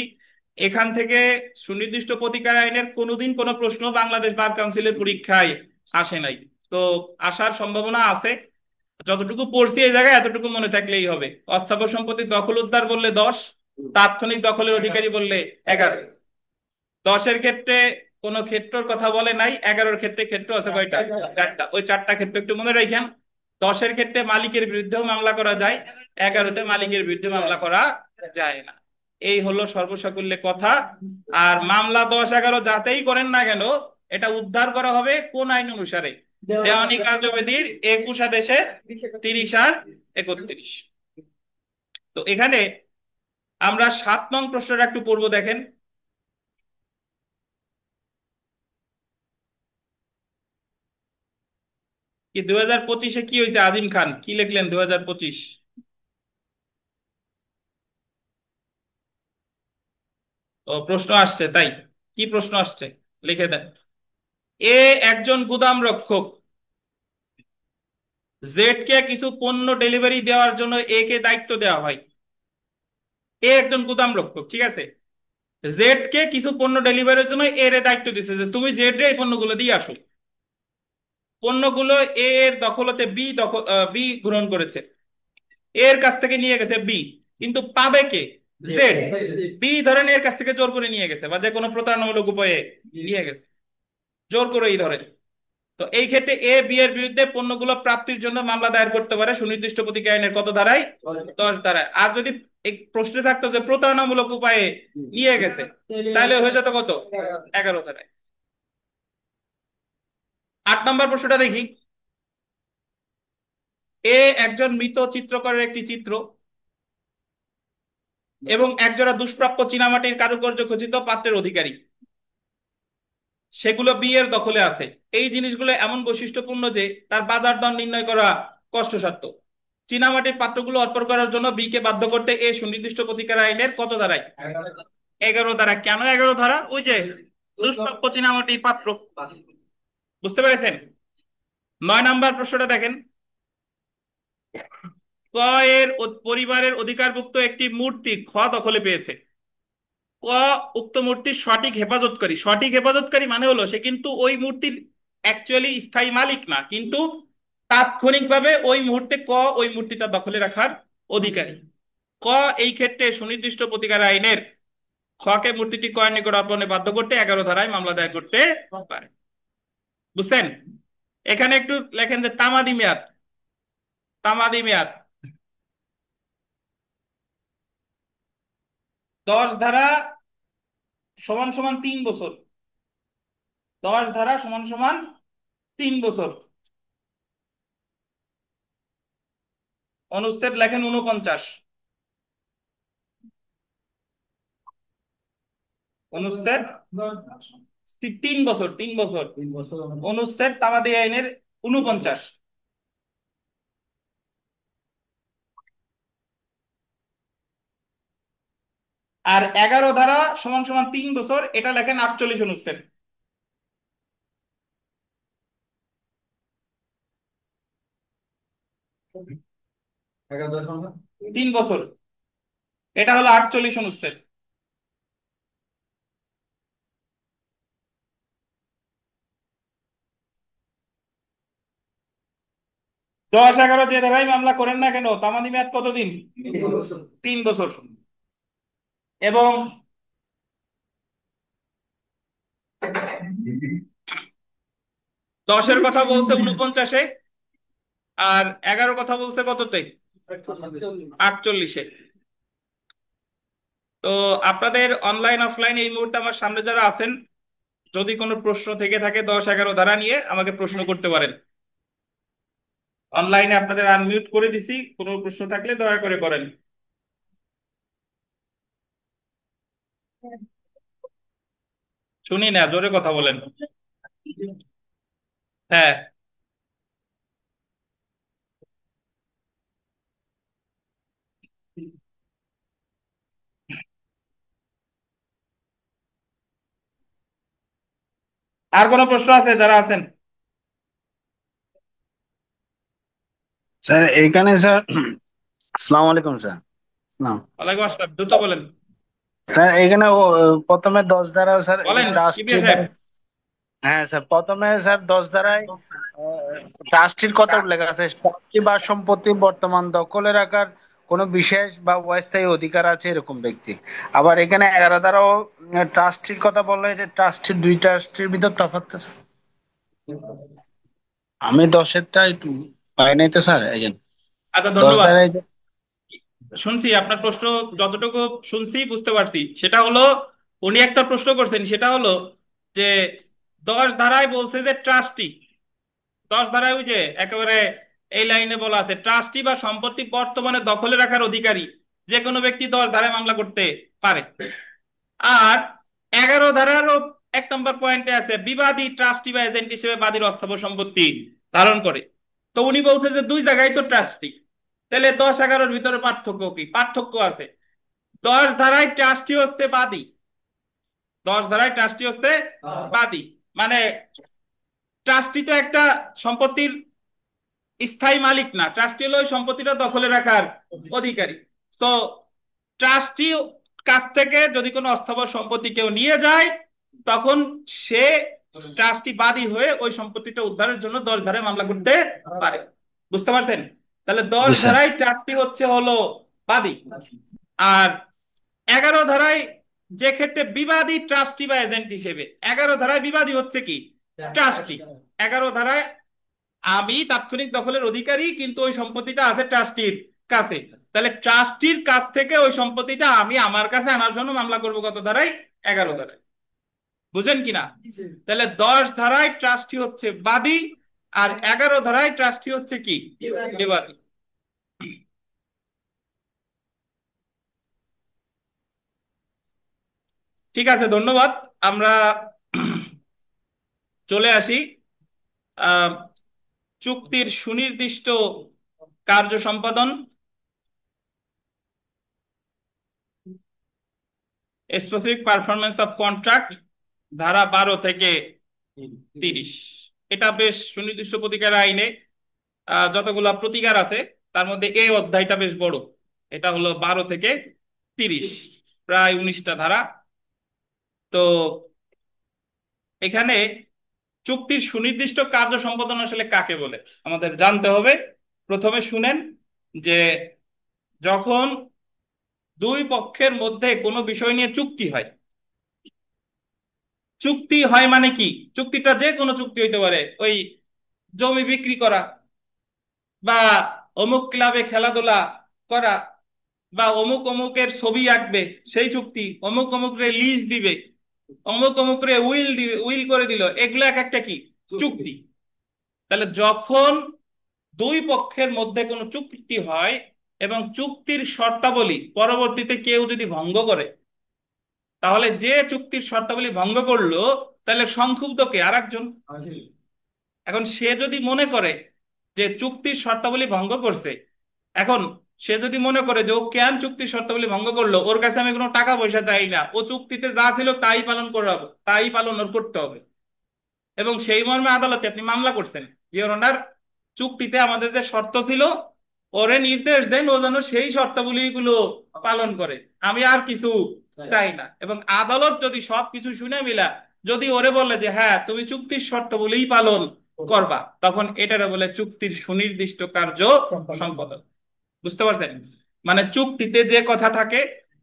এখান থেকে। সুনির্দিষ্ট প্রতিকার আইনের কোনোদিন কোনো প্রশ্ন বাংলাদেশ বার কাউন্সিলের পরীক্ষায় আসে নাই, তো আসার সম্ভাবনা আছে। যতটুকু পড়ছি এই জায়গায় এতটুকু মনে থাকলেই হবে। অস্থাবর সম্পত্তি দখল উদ্ধার বললে 10, তাৎক্ষণিক দখলের অধিকারী বললে 11। 10-এর ক্ষেত্রে কোন ক্ষেত্রের কথা বলে নাই, 11-এর ক্ষেত্রে ক্ষেত্র আছে কয়টা? 4টা। ওই 4টা ক্ষেত্র একটু মনে রাখেন। 10-এর ক্ষেত্রে মালিকের বিরুদ্ধেও মামলা করা যায়, 11-তে মালিকের বিরুদ্ধে মামলা করা যায় না। এই হলো সর্বসাকুল্যে কথা। আর মামলা 10-11 যাতেই করেন না কেন, এটা উদ্ধার করা হবে কোন আইন অনুসারে? দেওয়ানি কার্যবিধির 21 আদেশে 30 আর 31। তো এখানে আমরা 7 নং প্রশ্নটা একটু পড়বো, দেখেন। কি 2025-এ কি হয়েছে? আজিম খান কি লিখলেন 2025? ও, প্রশ্ন আসছে তাই? কি প্রশ্ন আসছে লিখে দেন। এ একজন গুদাম রক্ষক, জেড কে কিছু পণ্য ডেলিভারি দেওয়ার জন্য এ কে দায়িত্ব দেওয়া হয়। এ একজন গুদাম রক্ষক, ঠিক আছে? জেড কে কিছু পণ্য ডেলিভারির জন্য এর দায়িত্ব দিচ্ছে যে তুমি জেড রে এই পণ্যগুলো দিয়ে আসো। পণ্যগুলো এ এর দখলতে বি গ্রহণ করেছে, এর কাছ থেকে নিয়ে গেছে বি, কিন্তু পাবে কে? জেড। বি ধরেন এর কাছ থেকে জোর করে নিয়ে গেছে, বা যে কোনো প্রতারণামূলক উপায়ে নিয়ে গেছে, জোর করেই ধরেন। তো এই ক্ষেত্রে এ বি এর বিরুদ্ধে পণ্যগুলো প্রাপ্তির জন্য মামলা দায়ের করতে পারে সুনির্দিষ্ট প্রতিক্রিয়া আইনের কত ধারায়? 10 ধারায়। আর যদি এই প্রশ্নে থাকতো যে প্রতারণামূলক উপায়ে নিয়ে গেছে, তাহলে হয়ে যেত কত? 11 ধারায়। 8 নম্বর প্রশ্নটা দেখি। এ একজন মৃত চিত্রকরের একটি চিত্র এবং একজোড়া দুষ্প্রাপ্য চীনামাটির কারুকার্য খচিত পাত্রের অধিকারী, সেগুলো বি এর দখলে আছে। এই জিনিসগুলো এমন বৈশিষ্ট্যপূর্ণ যে তার বাজার দর নির্ণয় করা কষ্টসাধ্য। চীনামাটির পাত্রগুলো অর্পণ করার জন্য বি কে বাধ্য করতে এ সুনির্দিষ্ট প্রতিকার আইনের কত ধারায়? 11 ধারা। কেন 11 ধারা? ওই যে দুষ্প্রাপ্য চীনামাটির পাত্র। বুঝতে পেরেছেন? 9 নাম্বার প্রশ্নটা দেখেন। ক এর পরিবারের অধিকারভুক্ত একটি মূর্তি খ দখলে পেয়েছে। ক উক্ত মূর্তির সঠিক হেফাজতকারী। সঠিক হেফাজতকারী মানে হলো সে কিন্তু ওই মূর্তির অ্যাকচুয়ালি স্থায়ী মালিক না, কিন্তু তাৎক্ষণিকভাবে ওই মুহূর্তে ক ওই মূর্তিটা দখলে রাখার অধিকারী। ক এই ক্ষেত্রে সুনির্দিষ্ট প্রতিকার আইনের খকে মূর্তিটি ক্রয়ের নিকট অর্পণে বাধ্য করতে 11 ধারায় মামলা দায়ের করতে পারে। বুঝছেন? এখানে একটু লেখেন যে তামাদি মেয়াদ। তামাদি মেয়াদ 10 ধারা সমান সমান 3 বছর। 10 ধারা সমান সমান 3 বছর। অনুচ্ছেদ লেখেন 49। অনুচ্ছেদ 3 বছর, 3 বছর। অনুচ্ছেদ তামাদি আইনের 49। আর 11 ধারা সমান সমান 3 বছর, এটা লেখেন 48 অনুচ্ছেদ। 3 বছর, এটা হলো 48 অনুচ্ছেদ। 10-11 যে ধারায় মামলা করেন না কেন, তামাদি মেয়াদ কতদিন? 3 বছর। এবং 10-এর কথা বলতে 49-এ, আর 11 কথা বলতে কততে? 48-এ। তো আপনাদের অনলাইন অফলাইন এই মুহূর্তে আমার সামনে যারা আছেন, যদি কোনো প্রশ্ন থেকে থাকে 10-11 ধারা নিয়ে আমাকে প্রশ্ন করতে পারেন। অনলাইনে আপনাদের আনমিউট করে দিছি, কোনো প্রশ্ন থাকলে দয়া করে করেন। শুনি না, জোরে কথা বলেন। হ্যাঁ। আর কোনো প্রশ্ন আছে যারা আছেন? স্যার এখানে স্যার আসসালামু আলাইকুম স্যার। আসসালাম। ওয়ালাইকুম আসসালাম, দ্রুত বলেন। স্যার এখানে প্রথমে 10 ধারা স্যার এই বলেন কিবিয়া ট্রাস্টি। সাহেব। হ্যাঁ স্যার, প্রথমে স্যার 10 ধারায় ট্রাস্টির কথা উল্লেখ আছে। ট্রাস্টি বা সম্পত্তি বর্তমান দখলে রাখার কোনো বিশেষ বা অস্থায়ী অধিকার আছে এরকম ব্যক্তি। আবার এখানে 11 ধারাও ট্রাস্টির কথা বললে, এটা ট্রাস্টির দুই ট্রাস্টির ভিতর তফাৎ আছে। আমি 10-এরটা একটু পাই নাই তো স্যার, এই জন্য। আচ্ছা, দশ ধন্যবাদ। ধারায় শুনছি আপনার প্রশ্ন, যতটুকু শুনছি বুঝতে পারছি সেটা হলো, উনি একটা প্রশ্ন করছেন, সেটা হলো যে 10 ধারায় বলছে যে ট্রাস্টি, 10 ধারায় ওই যে একেবারে এই লাইনে বলা আছে ট্রাস্টি বা সম্পত্তি বর্তমানে দখলে রাখার অধিকারী যে কোনো ব্যক্তি 10 ধারায় মামলা করতে পারে। আর 11 ধারারও 1 নম্বর পয়েন্টে আছে বিবাদী ট্রাস্টি বা এজেন্ট হিসেবে বাদীর অস্থাবর সম্পত্তি ধারণ করে। তো উনি বলছে যে দুই জায়গায় তো ট্রাস্টি, তাহলে 10-11-র ভিতরে পার্থক্য কি? পার্থক্য আছে। 10 ধারায় ট্রাস্টি হচ্ছে বাদী, 10 ধারায় ট্রাস্টি হচ্ছে বাদী। মানে ট্রাস্টি তো একটা সম্পত্তির স্থায়ী মালিক না, ট্রাস্টি হলো ওই সম্পত্তিটা দখলে রাখার অধিকারী। তো ট্রাস্টি কাছ থেকে যদি কোনো অস্থাবর সম্পত্তি কেউ নিয়ে যায়, তখন সে ট্রাস্টি বাদী হয়ে ওই সম্পত্তিটা উদ্ধারের জন্য 10 ধারায় মামলা করতে পারে। বুঝতে পারছেন? তাহলে দশ জি স্যার। ধারায় ট্রাস্টি হচ্ছে হলো বাদী। আর 11 ধারায় যে ক্ষেত্রে বিবাদী ট্রাস্টি বা এজেন্ট হিসেবে, 11 ধারায় বিবাদী হচ্ছে কি? ট্রাস্টি। 11 ধারায় আমি তাৎক্ষণিক দখলের অধিকারী, কিন্তু ওই সম্পত্তিটা আছে ট্রাস্টির কাছে। তাহলে ট্রাস্টির কাছ থেকে ওই সম্পত্তিটা আমি আমার কাছে আনার জন্য মামলা করবো কত ধারায়? 11 ধারায়। বুঝেন কিনা? তাহলে 10 ধারায় ট্রাস্টি হচ্ছে বাদী, আর 11 ধারায় ট্রাস্টি হচ্ছে কি? বিবাদী। ঠিক আছে, ধন্যবাদ। আমরা চলে আসি আহ চুক্তির সুনির্দিষ্ট কার্য সম্পাদন, স্পেসিফিক পারফরমেন্স অফ কন্ট্রাক্ট, ধারা 12 থেকে 30। এটা বেশ সুনির্দিষ্ট প্রতিকার আইনে যতগুলা প্রতিকার আছে তার মধ্যে এই অধ্যায়টা বেশ বড়। এটা হলো 12 থেকে 30, প্রায় 19টা ধারা। তো এখানে চুক্তির সুনির্দিষ্ট কার্য সম্পাদন আসলে কাকে বলে আমাদের জানতে হবে। প্রথমে শুনেন যে যখন দুই পক্ষের মধ্যে কোনো বিষয় নিয়ে চুক্তি হয়, চুক্তি হয় মানে কি? চুক্তিটা যে কোনো চুক্তি হইতে পারে, ওই জমি বিক্রি করা, বা অমুক ক্লাবে খেলাধুলা করা, বা অমুক অমুকের ছবি আঁকবে সেই চুক্তি, অমুক অমুকরে লিজ দিবে, অমুক অমুকরে উইল দিবে, উইল করে দিল, এগুলো এক একটা কি? চুক্তি। তাহলে যখন দুই পক্ষের মধ্যে কোনো চুক্তি হয় এবং চুক্তির শর্তাবলী পরবর্তীতে কেউ যদি ভঙ্গ করে, তাহলে যে চুক্তির শর্তাবলী ভঙ্গ করলো তাহলে সংক্ষুব্ধ কে? আরেকজন। এখন সে যদি মনে করে যে চুক্তির শর্তাবলী ভঙ্গ করছে, এখন সে যদি মনে করে যে ও কেন চুক্তির শর্তাবলী ভঙ্গ করলো, ওর কাছে আমি কোনো টাকা পয়সা চাই না, ও চুক্তিতে যা ছিল তাই পালন করাবো, তাই পালন ওর করতে হবে, এবং সেই মর্মে আদালতে আপনি মামলা করছেন যে ওনার চুক্তিতে আমাদের যে শর্ত ছিল, ওরে নির্দেশ দেন ও যেন সেই শর্তাবলী গুলো পালন করে, আমি আর কিছু চাই না। এবং আদালত যদি সবকিছু শুনে মিলা যদি ওরে বলে যে হ্যাঁ তুমি চুক্তির শর্তাবলীই পালন করবা, তখন এটারে বলে চুক্তির সুনির্দিষ্ট কার্য সম্পাদন। বুঝতে পারছেন? মানে চুক্তিতে যে কথা থাকে,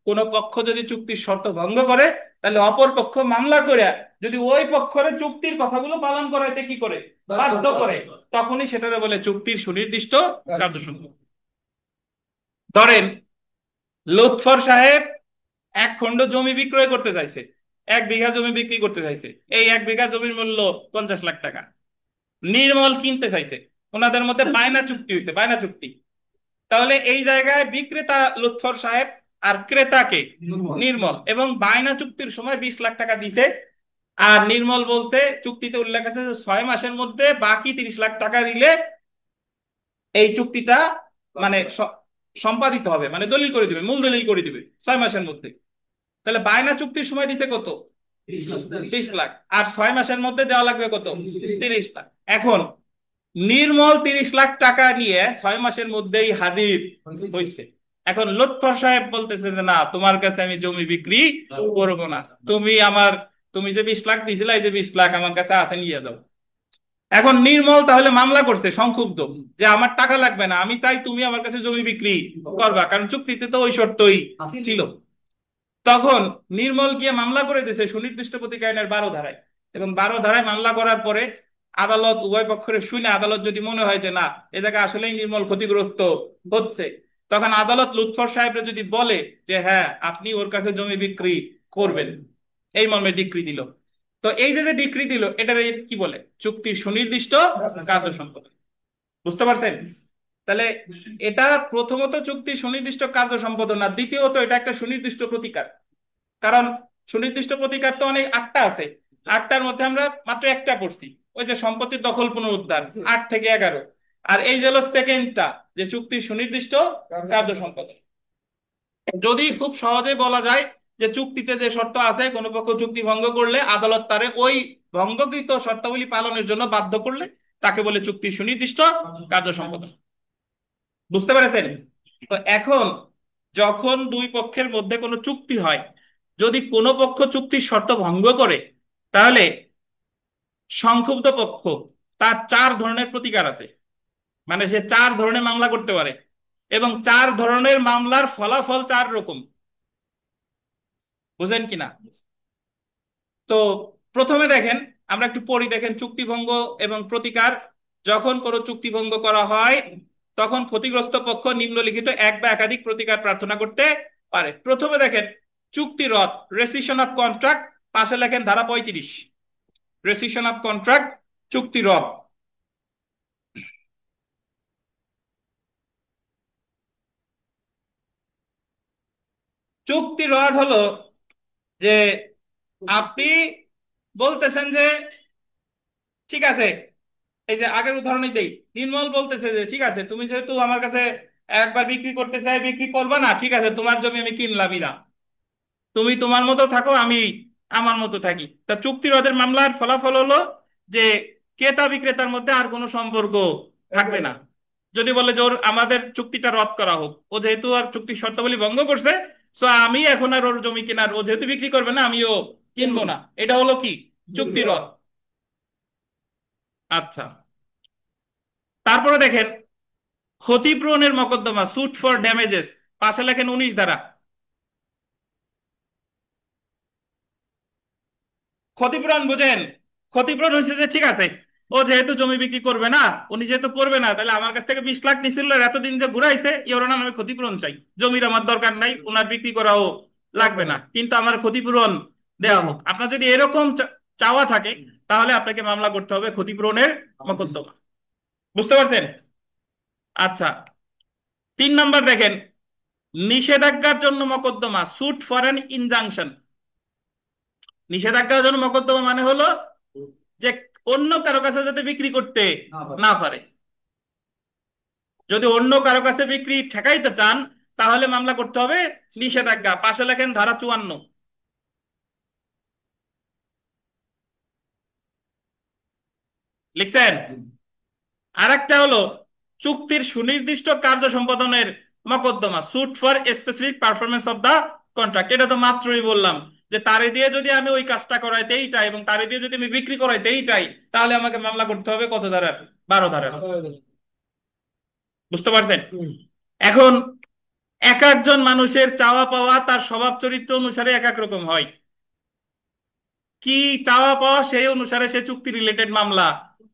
কোন পক্ষ যদি চুক্তির শর্ত ভঙ্গ করে, তাহলে অপর পক্ষ মামলা করে যদি ওই পক্ষের চুক্তির কথাগুলো পালন করাইতে কি করে? বাধ্য করে, তখনই সেটারে বলে চুক্তির সুনির্দিষ্ট কার্য সম্পাদন। ধরেন লুৎফর সাহেব এক খণ্ড জমি বিক্রয় করতে চাইছে, 1 বিঘা জমি বিক্রি করতে চাইছে, এই 1 বিঘা জমির মূল্য 50 লাখ টাকা। নির্মল কিনতে চাইছে, ওনাদের মধ্যে বায়না চুক্তি হয়েছে, বায়না চুক্তি। তাহলে এই জায়গায় বিক্রেতা লুৎফর সাহেব আর ক্রেতাকে নির্মল, এবং বায়না চুক্তির সময় 20 লাখ টাকা দিছে। আর নির্মল বলছে, চুক্তিতে উল্লেখ আছে যে 6 মাসের মধ্যে বাকি 30 লাখ টাকা দিলে এই চুক্তিটা মানে সম্পাদিত হবে, মানে দলিল করে দিবে, মূল দলিল করে দিবে 6 মাসের মধ্যে। তাহলে বায়না চুক্তির সময় দিছে কত? 30 লাখ। আর 6 মাসের মধ্যে দেওয়া লাগবে কত? 30 লাখ। এখন নির্মল 30 লাখ টাকা নিয়ে 6 মাসের মধ্যেই হাজির হয়েছে। এখন লুৎফর সাহেব বলতেছে যে না, তোমার কাছে আমি জমি বিক্রি করবো না, তুমি যে 20 লাখ দিয়েছিলে, এই যে 20 লাখ আমার কাছে আছে, নিয়ে যাও। এখন নির্মল তাহলে মামলা করছে সংক্ষুব্ধ, যে আমার টাকা লাগবে না, আমি চাই তুমি আমার কাছে জমি বিক্রি করবা, কারণ চুক্তিতে তো ওই শর্তই ছিল। তখন নির্মল গিয়ে মামলা করে দিয়েছে সুনির্দিষ্ট প্রতীক আইনের 12 ধারায়। এবং 12 ধারায় মামলা করার পরে আদালত উভয় পক্ষের শুনে, আদালত যদি মনে হয় যে না, এ জায়গায় আসলেই নির্মল ক্ষতিগ্রস্ত হচ্ছে, তখন আদালত লুৎফর সাহেবরা যদি বলে যে হ্যাঁ, আপনি ওর কাছে জমি বিক্রি করবেন, এই মর্মে ডিক্রি দিল। তো এই যে ডিক্রি দিল, এটার কি বলে? চুক্তির সুনির্দিষ্ট কার্য সম্পাদন। বুঝতে পারছেন? তাহলে এটা প্রথমত চুক্তি সুনির্দিষ্ট কার্য সম্পাদন, আর দ্বিতীয়ত এটা একটা সুনির্দিষ্ট প্রতিকার। কারণ সুনির্দিষ্ট প্রতিকার তো অনেক 8টা আছে, 8টার মধ্যে আমরা মাত্র একটা পড়ছি, ওই যে সম্পত্তির দখল পুনরুদ্ধার, 8 থেকে 11। আর এই যে হলো সেকেন্ডটা, যে চুক্তির সুনির্দিষ্ট কার্য সম্পাদন। যদি খুব সহজে বলা যায় যে চুক্তিতে যে শর্ত আছে, কোনো পক্ষ চুক্তি ভঙ্গ করলে আদালত তারে ওই ভঙ্গকৃত শর্তাবলী পালনের জন্য বাধ্য করলে তাকে বলে চুক্তির সুনির্দিষ্ট কার্য সম্পাদন। বুঝতে পেরেছেন? তো এখন যখন দুই পক্ষের মধ্যে কোনো চুক্তি হয়, যদি কোনো পক্ষ চুক্তির শর্ত ভঙ্গ করে, তাহলে সংক্ষুব্ধ পক্ষ তার 4 ধরনের প্রতিকার আছে। মানে সে 4 ধরনের মামলা করতে পারে, এবং 4 ধরনের মামলার ফলাফল 4 রকম। বুঝেন কিনা? তো প্রথমে দেখেন, আমরা একটু পড়ি, দেখেন চুক্তিভঙ্গ এবং প্রতিকার। যখন কোনো চুক্তিভঙ্গ করা হয়, তখন ক্ষতিগ্রস্ত পক্ষ নিম্নলিখিত এক বা একাধিক প্রতিকার প্রার্থনা করতে পারে। প্রথমে দেখেন চুক্তি রদ, রেসিশন অফ কন্ট্রাক্ট, পাশে লেখেন ধারা 35, রেসিশন অফ কন্ট্রাক্ট, চুক্তি রদ। চুক্তি রদ হলো যে আপনি বলতেছেন যে ঠিক আছে, এই যে আগের উদাহরণই দেই, নির্মল বলতেছে যে ঠিক আছে, তুমি যেহেতু আমার কাছে একবার বিক্রি করতে চাই, বিক্রি করবা না, ঠিক আছে, তোমার জমি আমি কিনলামই না, তুমি তোমার মতো থাকো, আমি আমার মতো থাকি। তা চুক্তি রদের মামলার ফলাফল হলো যে ক্রেতা বিক্রেতার মধ্যে আর কোনো সম্পর্ক থাকবে না। যদি বলে যে ওর আমাদের চুক্তিটা রদ করা হোক, ও যেহেতু আর চুক্তির শর্তাবলী ভঙ্গ করছে, সো আমি এখন আর ওর জমি কেনার, ও যেহেতু বিক্রি করবে না, আমিও কিনবো না, এটা হলো কি? চুক্তি রদ। আচ্ছা, তারপরে দেখেন ক্ষতিপূরণের মকদ্দমা, সুট ফর ড্যামেজেস, পাশে লেখেন 19 ধারা। ক্ষতিপূরণ বুঝেন? ক্ষতিপূরণ হয়েছে যে ঠিক আছে, ও যেহেতু জমি বিক্রি করবে না, উনি যেহেতু করবে না, তাহলে আমার কাছ থেকে 20 লাখ নিছিল, আর এতদিন যে ঘুরাইছে, এর নাম আমি ক্ষতিপূরণ চাই। জমির আমার দরকার নাই, ওনার বিক্রি করাও লাগবে না, কিন্তু আমার ক্ষতিপূরণ দেওয়া হোক। আপনার যদি এরকম চাওয়া থাকে, তাহলে আপনাকে মামলা করতে হবে ক্ষতিপূরণের মকদ্দমা। বুঝতে পারছেন? আচ্ছা, 3 নাম্বার দেখেন নিষেধাজ্ঞার জন্য মকদ্দমা, সুট ফর অ্যান ইনজাংশন। নিষেধাজ্ঞার জন্য মকদ্দমা মানে হলো যে অন্য কারো কাছে যাতে বিক্রি করতে না পারে। যদি অন্য কারো কাছে বিক্রি ঠেকাইতে চান, তাহলে মামলা করতে হবে নিষেধাজ্ঞা, পাশে লেখেন ধারা 54। লিখছেন? আর একটা হলো চুক্তির সুনির্দিষ্ট কার্য সম্পাদনের মকদ্দমা, suit for specific performance of the contract. এটা তো মাত্রই বললাম যে তারে দিয়ে যদি আমি ওই কাজটা করাইতেই চাই, এবং তারে দিয়ে যদি আমি বিক্রি করাইতেই চাই, তাহলে আমাকে মামলা করতে হবে কত ধারার? 12 ধারার। বুঝতে পারছেন? এখন এক একজন মানুষের চাওয়া পাওয়া তার স্বভাব চরিত্র অনুসারে এক এক রকম হয়। কি চাওয়া পাওয়া সেই অনুসারে সে চুক্তি রিলেটেড মামলা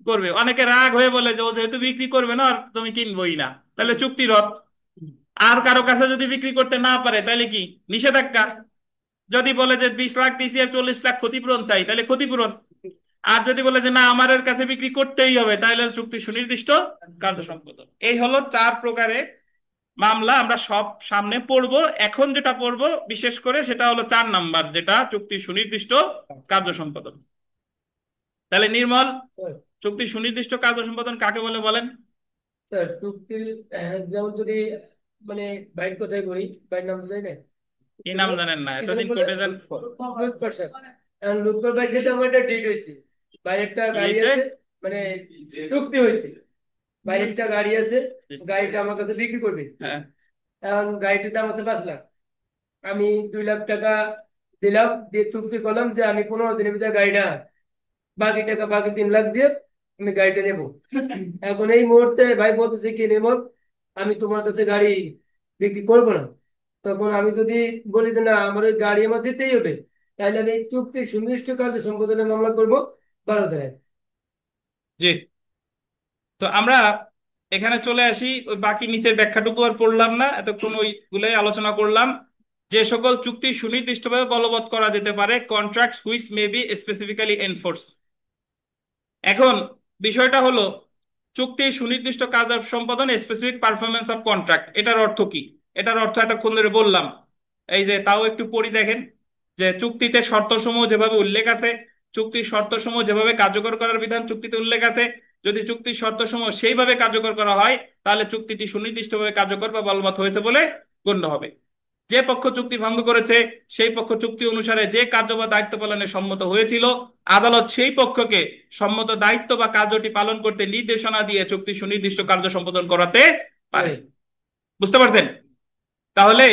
করবে। অনেকে রাগ হয়ে বলে যে ও যেহেতু বিক্রি করবে না, আর তুমি কিনবই না, তাহলে চুক্তি রদ। আর কারো কাছে যদি বিক্রি করতে না পারে, তাহলে কি? নিষেধাজ্ঞা। যদি বলে যে 20 লাখ দিছি আর 40 লাখ ক্ষতিপূরণ চাই, তাহলে ক্ষতিপূরণ। আর যদি বলে যে না আমার কাছে বিক্রি করতেই হবে, তাহলে চুক্তি সুনির্দিষ্ট কার্য সম্পাদন। এই হলো 4 প্রকারের মামলা আমরা সব সামনে পড়বো। এখন যেটা পড়বো বিশেষ করে সেটা হলো 4 নাম্বার, যেটা চুক্তি সুনির্দিষ্ট কার্য সম্পাদন। তাহলে নির্মল, স্যার চুক্তি সুনির্দিষ্ট কার্য সম্পাদন কাকে বলে বলেন? স্যার চুক্তি যেমন যদি মানে বাইক কোথায় করি, বাইক নাম তো জানি না, কি নাম জানেন না, এতদিন কোর্টে যান। লুৎফর স্যার। এখন লুৎফর ভাই সেটা আমার একটা ডিট হয়েছে, বাইরের একটা কি গাড়ি হয়েছে? আছে, মানে চুক্তি হয়েছে, বাইরের একটা গাড়ি আছে, গাড়িটা আমার কাছে বিক্রি করবে। হ্যাঁ। এখন গাড়িটার দাম আছে 5 লাখ, আমি 2 লাখ টাকা দিলাম, দিয়ে চুক্তি করলাম যে আমি 15 দিনের ভিতরে গাড়িটা, বাকি টাকা বাকি 3 লাখ দিয়ে আমি গাড়িটা নেবো। এখন এই মুহূর্তে ভাই বলতেছে কি নেবো, আমি তোমার কাছে গাড়ি বিক্রি করবো না। তখন আমি যদি বলি যে না আমার ওই গাড়ি আমার দিতেই হবে, তাহলে আমি এই চুক্তি সুনির্দিষ্ট কার্য সম্পাদনের মামলা করবো 12 ধারায়। জি। তো আমরা এখানে চলে আসি, ওই বাকি নিচের ব্যাখ্যাটুকু আর পড়লাম না, এতক্ষণ ওইগুলোই আলোচনা করলাম। যে সকল চুক্তি সুনির্দিষ্টভাবে বলবৎ করা যেতে পারে, contract which may be specifically enforce. এখন বিষয়টা হলো চুক্তি সুনির্দিষ্ট কাজ সম্পাদন, স্পেসিফিক পারফরমেন্স অফ কন্ট্রাক্ট, এটার অর্থ কি? এটার অর্থ এতক্ষণ ধরে বললাম। এই যে তাও একটু পড়ি দেখেন, যে চুক্তিতে শর্তসমূহ যেভাবে উল্লেখ আছে, চুক্তির শর্তসমূহ যেভাবে কার্যকর করার বিধান চুক্তিতে উল্লেখ আছে, যদি চুক্তির শর্তসমূহ সেইভাবে কার্যকর করা হয়, তাহলে চুক্তিটি সুনির্দিষ্টভাবে কার্যকর বা বলবৎ হয়েছে বলে গণ্য হবে। যে পক্ষ চুক্তি ভঙ্গ করেছে সেই পক্ষ চুক্তি অনুসারে যে কার্য বা দায়িত্ব পালনে সম্মত হয়েছিল, আদালত সেই পক্ষকে সম্মত দায়িত্ব বা কার্যটি পালন করতে নির্দেশনা দিয়ে চুক্তি সুনির্দিষ্ট কার্য সম্পাদন করাতে পারে। বুঝতে পারছেন? তাহলে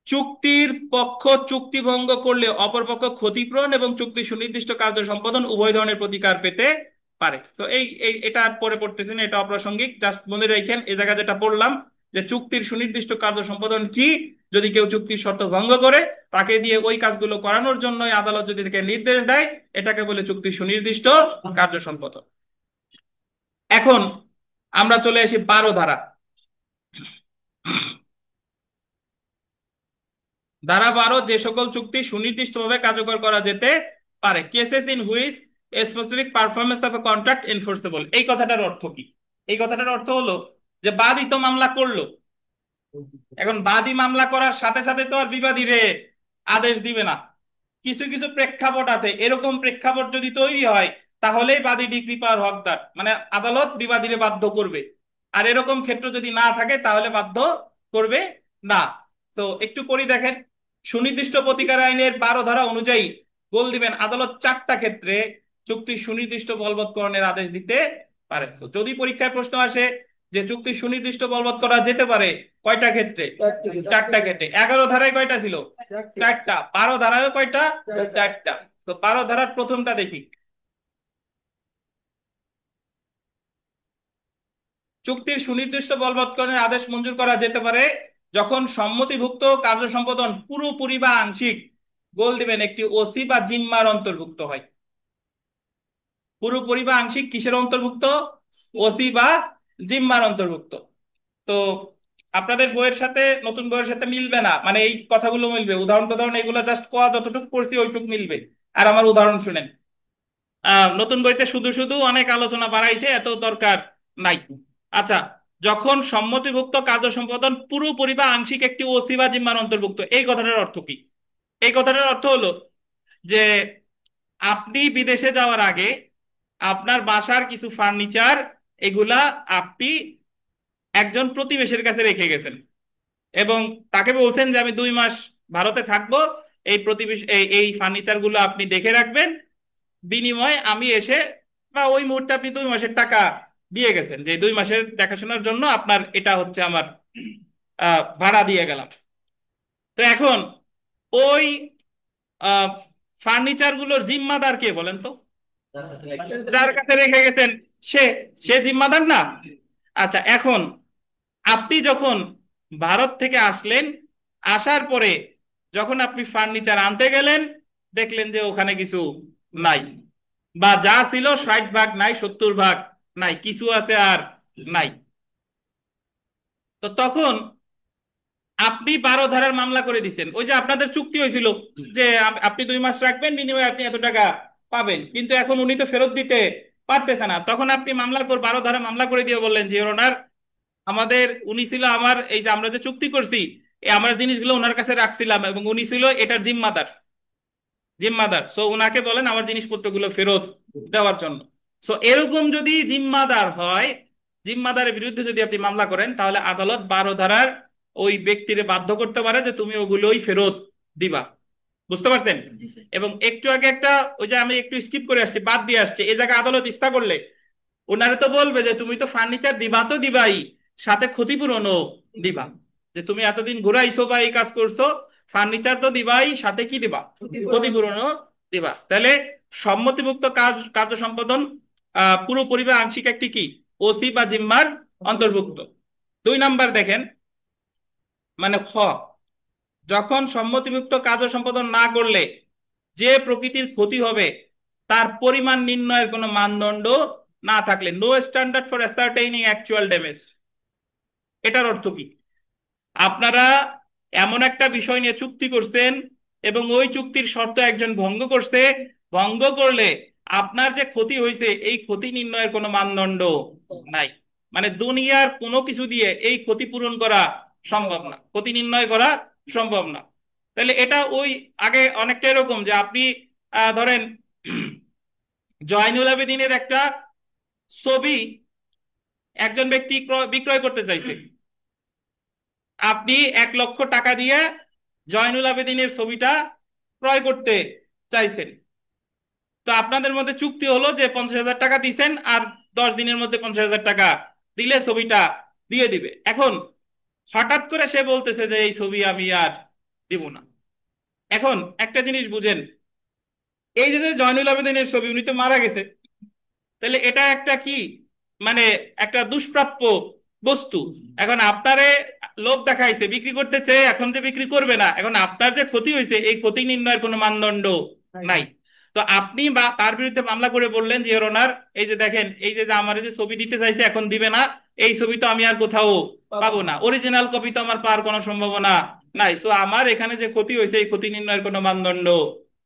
চুক্তির পক্ষ চুক্তি ভঙ্গ করলে অপর পক্ষ ক্ষতিপূরণ এবং চুক্তি সুনির্দিষ্ট কার্য সম্পাদন উভয় ধরনের প্রতিকার পেতে পারে। তো এটা পরে পড়তেছি না, এটা অপ্রাসঙ্গিক, জাস্ট মনে রাখেন এই জায়গায় যেটা পড়লাম, যে চুক্তির সুনির্দিষ্ট কার্য সম্পাদন কি, যদি কেউ চুক্তির শর্ত ভঙ্গ করে তাকে দিয়ে ওই কাজগুলো করানোর জন্য আদালত যদি তাকে নির্দেশ দেয়, এটাকে বলে চুক্তি সুনির্দিষ্ট কার্য সম্পাদন। এখন আমরা চলে আসি 12 ধারা। ধারা 12, যে সকল চুক্তি সুনির্দিষ্টভাবে কার্যকর করা যেতে পারে, cases in which specific performance of A contract enforceable. এই কথাটার অর্থ কি? এই কথাটার অর্থ হলো যে বাদী তো মামলা করলো, এখন বাদী মামলা করার সাথে সাথে তো আর বিবাদী রে আদেশ দিবে না। কিছু কিছু প্রেক্ষাপট আছে, এরকম প্রেক্ষাপট যদি তৈরি হয় তাহলেই বাদী ডিগ্রি পাওয়ার হকদার, মানে আদালত বিবাদীরে বাধ্য করবে। আর এরকম ক্ষেত্র যদি না থাকে তাহলে বাধ্য করবে না। তো একটু পড়ি দেখেন, সুনির্দিষ্ট প্রতিকার আইনের 12 ধারা অনুযায়ী বল দিবেন আদালত 4টা ক্ষেত্রে চুক্তি সুনির্দিষ্ট বলবৎকরণের আদেশ দিতে পারে। তো যদি পরীক্ষায় প্রশ্ন আসে যে চুক্তি সুনির্দিষ্ট বলবৎ করা যেতে পারে কয়টা ক্ষেত্রে, 4টা ক্ষেত্রে। 11 ধারায় কয়টা ছিল? 4টা। 12 ধারায় কয়টা? 4টা। তো 12 ধারার প্রথমটা দেখি, চুক্তির সুনির্দিষ্ট বলবৎকরণের আদেশ মঞ্জুর করা যেতে পারে যখন সম্মতিভুক্ত কার্য সম্পাদন পুরোপুরি বা আংশিক, গোল দিবেন একটি ওসি বা জিম্মার অন্তর্ভুক্ত হয়। পুরোপুরি বা আংশিক কিসের অন্তর্ভুক্ত? ওসি বা জিম্মার অন্তর্ভুক্ত। তো আপনাদের বইয়ের সাথে নতুন বইয়ের সাথে মিলবে না, মানে এই কথাগুলো মিলবে, উদাহরণ টুদাহরণ এগুলো জাস্ট কোয়া যতটুকু পড়ছি ওইটুকু মিলবে। আর আমার উদাহরণ শুনেন, নতুন বইতে শুধু শুধু অনেক আলোচনা বাড়াইছে, এত দরকার নাই। আচ্ছা, যখন সম্মতিভুক্ত কার্য সম্পাদন পুরোপুরি বা আংশিক একটি ওসি বা জিম্মার অন্তর্ভুক্ত, এই কথাটার অর্থ কি? এই কথাটার অর্থ হলো যে আপনি বিদেশে যাওয়ার আগে আপনার বাসার কিছু ফার্নিচার এগুলা আপনি একজন প্রতিবেশীর কাছে রেখে গেছেন এবং তাকে বলছেন যে আমি 2 মাস ভারতে থাকবো, এই প্রতিবেশী এই ফার্নিচার গুলো আপনি দেখে রাখবেন, বিনিময়ে আমি এসে, বা ওই মুহূর্তে আপনি 2 মাসের টাকা দিয়ে গেছেন যে 2 মাসের দেখাশোনার জন্য আপনার এটা হচ্ছে আমার ভাড়া দিয়ে গেলাম। তো এখন ওই ফার্নিচার গুলোর জিম্মাদার কে বলেন তো? যার কাছে রেখে গেছেন সে সে জিম্মাদার না? আচ্ছা, এখন আপনি যখন ভারত থেকে আসলেন, আসার পরে যখন আপনি ফার্নিচার আনতে গেলেন, দেখলেন যে ওখানে কিছু নাই, বা যা ছিল 60 ভাগ নাই, 70 ভাগ নাই, কিছু আছে আর নাই। তো তখন আপনি 12 ধারার মামলা করে দিচ্ছেন, ওই যে আপনাদের চুক্তি হয়েছিল যে আপনি 2 মাস রাখবেন, বিনিময়ে আপনি এত টাকা পাবেন, কিন্তু এখন উনি তো ফেরত দিতে পারতেছে না, তখন আপনি মামলা করে 12 ধারা মামলা করে দিয়ে বললেন যে ওনার আমাদের উনি ছিল আমার এই যে আমরা যে চুক্তি করছি এই আমার জিনিসগুলো ওনার কাছে রাখছিলাম এবং উনি ছিল এটার জিম্মাদার, জিম্মাদার, সো উনাকে বলেন আমার জিনিসপত্রগুলো ফেরত দেওয়ার জন্য। সো এরকম যদি জিম্মাদার হয়, জিম্মাদারের বিরুদ্ধে যদি আপনি মামলা করেন, তাহলে আদালত 12 ধারার ওই ব্যক্তিরে বাধ্য করতে পারে যে তুমি ওগুলোই ফেরত দিবা। বুঝতে পারছেন? এবং একটু আগে একটা ওই যে আমি একটু স্কিপ করে আসছি, বাদ দিয়ে আসছি, এই জায়গায় আদালত ইচ্ছা করলে ওনারে তো বলবে যে তুমি তো ফার্নিচার দিবা তো দিবাই, সাথে ক্ষতিপূরণও দিবা, যে তুমি এতদিন ঘুরাইছো বা এই কাজ করছো, ফার্নিচার তো দিবাই, সাথে কি দিবা, ক্ষতিপূরণও দিবা। তাহলে সম্মতিমুক্ত কার্য সম্পাদন পুরোপুরি বা আংশিক একটি কি ওসি বা জিম্মার অন্তর্ভুক্ত। 2 নাম্বার দেখেন, মানে খ, যখন সম্মতিমুক্ত কার্য সম্পাদন না করলে যে প্রকৃতির ক্ষতি হবে তার পরিমাণ নির্ণয়ের কোনো মানদণ্ড না থাকলে, no standard for ascertaining actual damage. এটার অর্থ কি? আপনারা এমন একটা বিষয় নিয়ে চুক্তি করছেন এবং ওই চুক্তির শর্ত একজন ভঙ্গ করছে, ভঙ্গ করলে আপনার যে ক্ষতি হয়েছে এই ক্ষতি নির্ণয়ের কোনো মানদণ্ড নাই, মানে দুনিয়ার কোনো কিছু দিয়ে এই ক্ষতি পূরণ করা সম্ভব না, ক্ষতি নির্ণয় করা সম্ভব না। তাহলে এটা ওই আগে অনেকটা এরকম যে আপনি ধরেন জয়নুল আবেদিনের একটা ছবি একজন ব্যক্তি বিক্রয় করতে চাইছে, আপনি 1 লক্ষ টাকা দিয়ে জয়নুল আবেদিনের ছবিটা ক্রয় করতে চাইছেন। তো আপনাদের মধ্যে চুক্তি হলো যে 50,000 টাকা দিচ্ছেন আর 10 দিনের মধ্যে 50,000 টাকা দিলে ছবিটা দিয়ে দিবে। এখন হঠাৎ করে সে বলতেছে যে এই ছবি আমি আর দিব না। এখন একটা জিনিস বুঝেন, এই যে যে জয়নুল আবেদিনের ছবি, উনি তো মারা গেছে, তাহলে এটা একটা কি, মানে একটা দুষ্প্রাপ্য বস্তু। এখন আপনারে লোভ দেখাইছে বিক্রি করতে চেয়ে, এখন যে বিক্রি করবে না, এখন আপনার যে ক্ষতি হয়েছে এই ক্ষতি নির্ণয়ের কোনো মানদণ্ড নাই। তো আপনি বা তার বিরুদ্ধে মামলা করে বললেন যে এর ওনার এই যে দেখেন এই যে যে আমার যে ছবি দিতে চাইছে এখন দিবে না, এই ছবি তো আমি আর কোথাও পাবো না, অরিজিনাল কপি তো আমার পাওয়ার কোনো সম্ভাবনা নাই, সো আমার এখানে যে ক্ষতি হয়েছে এই ক্ষতি নির্ণয়ের কোনো মানদণ্ড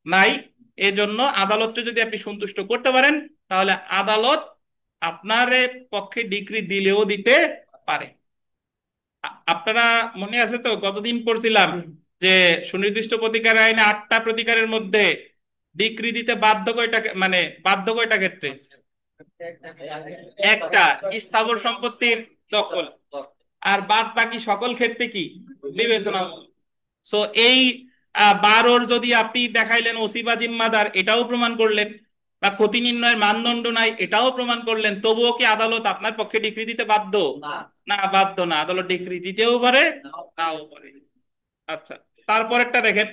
নাই। এজন্য আদালতকে যদি আপনি সন্তুষ্ট করতে পারেন, তাহলে আদালত আপনার পক্ষে ডিক্রি দিলেও দিতে পারে। আপনারা মনে আছে তো গতদিন পড়ছিলাম যে সুনির্দিষ্ট প্রতিকার আইনে 8টা প্রতিকারের মধ্যে ডিক্রি দিতে বাধ্য কয়টা, মানে বাধ্য কয়টা ক্ষেত্রে? একটা, স্থাবর সম্পত্তির দখল, আর বাদ বাকি সকল ক্ষেত্রে কি বিবেচনা। সো এই 12 যদি আপনি দেখাইলেন ওসি বা জিম্মাদার, এটাও প্রমাণ করলেন, বা ক্ষতি নির্ণয়ের মানদণ্ড নাই এটাও প্রমাণ করলেন, তবুও কি আদালত আপনার পক্ষে ডিক্রি দিতে বাধ্য? না, বাধ্য না, আদালত ডিক্রি দিতেও পারে নাও পারে। আচ্ছা, তারপরেরটা দেখেন,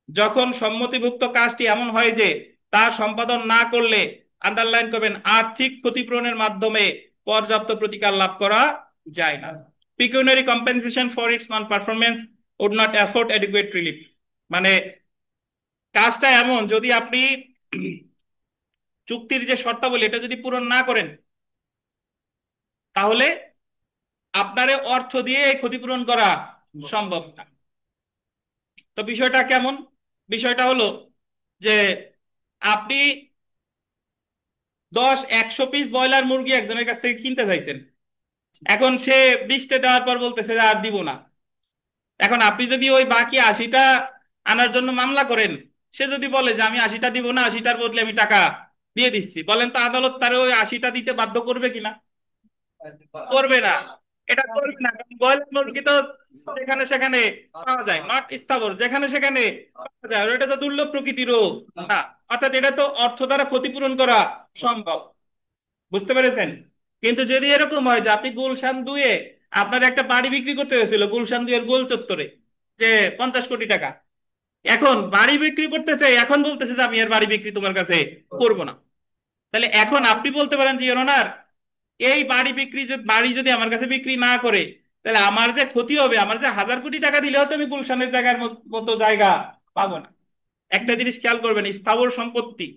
যখন সম্মতিভুক্ত কাজটি এমন হয় যে তা সম্পাদন না করলে, আন্ডারলাইন করবেন, আর্থিক ক্ষতিপূরণের মাধ্যমে পর্যাপ্ত প্রতিকার লাভ করা যায় না। Pecuniary compensation for its non performance would not afford adequate relief, মানে কাজটা এমন যদি আপনি চুক্তির যে শর্তাবলী এটা যদি পূরণ না করেন, তাহলে আপনারে অর্থ দিয়ে এই ক্ষতিপূরণ করা সম্ভব না। তো বিষয়টা কেমন? বিষয়টা হলো যে আপনি 100 পিস ব্রয়লার মুরগি একজনের কাছ থেকে কিনতে চাইছেন, এখন সে 20টা দেওয়ার পর বলতেছে যে আর দিব না। এখন আপনি যদি ওই বাকি 80টা আনার জন্য মামলা করেন, সে যদি বলে যে আমি 80টা দিব না, 80টার বদলে আমি টাকা দিয়ে দিচ্ছি, বলেন তো আদালত তারে ওই 80টা দিতে বাধ্য করবে কিনা? করবে না, এটা করবে না, কারণ ব্রয়লার মুরগি তো যেখানে সেখানে পাওয়া যায়, নট স্থাবর, যেখানে সেখানে পাওয়া যায়, আর এটা তো দুর্লভ প্রকৃতিরও না, অর্থাৎ এটা তো অর্থ দ্বারা ক্ষতিপূরণ করা সম্ভব। বুঝতে পেরেছেন? কিন্তু যদি এরকম হয় যে আপনি গুলশান 2-এ আপনার একটা বাড়ি বিক্রি করতে হয়েছিল গুলশান 2-এর গোল চত্বরে, যে 50 কোটি টাকা, এখন বাড়ি বিক্রি করতে চাই, এখন বলতেছে যে আমি আর বাড়ি বিক্রি তোমার কাছে করবো না, তাহলে এখন আপনি বলতে পারেন যে ওনার এই বাড়ি যদি আমার কাছে বিক্রি না করে, তাহলে আমার যে ক্ষতি হবে, আমার যে 1000 কোটি টাকা দিলেও তো আমি গুলশানের জায়গার মতো জায়গা পাবো না। একটা জিনিস খেয়াল করবেন, স্থাবর সম্পত্তি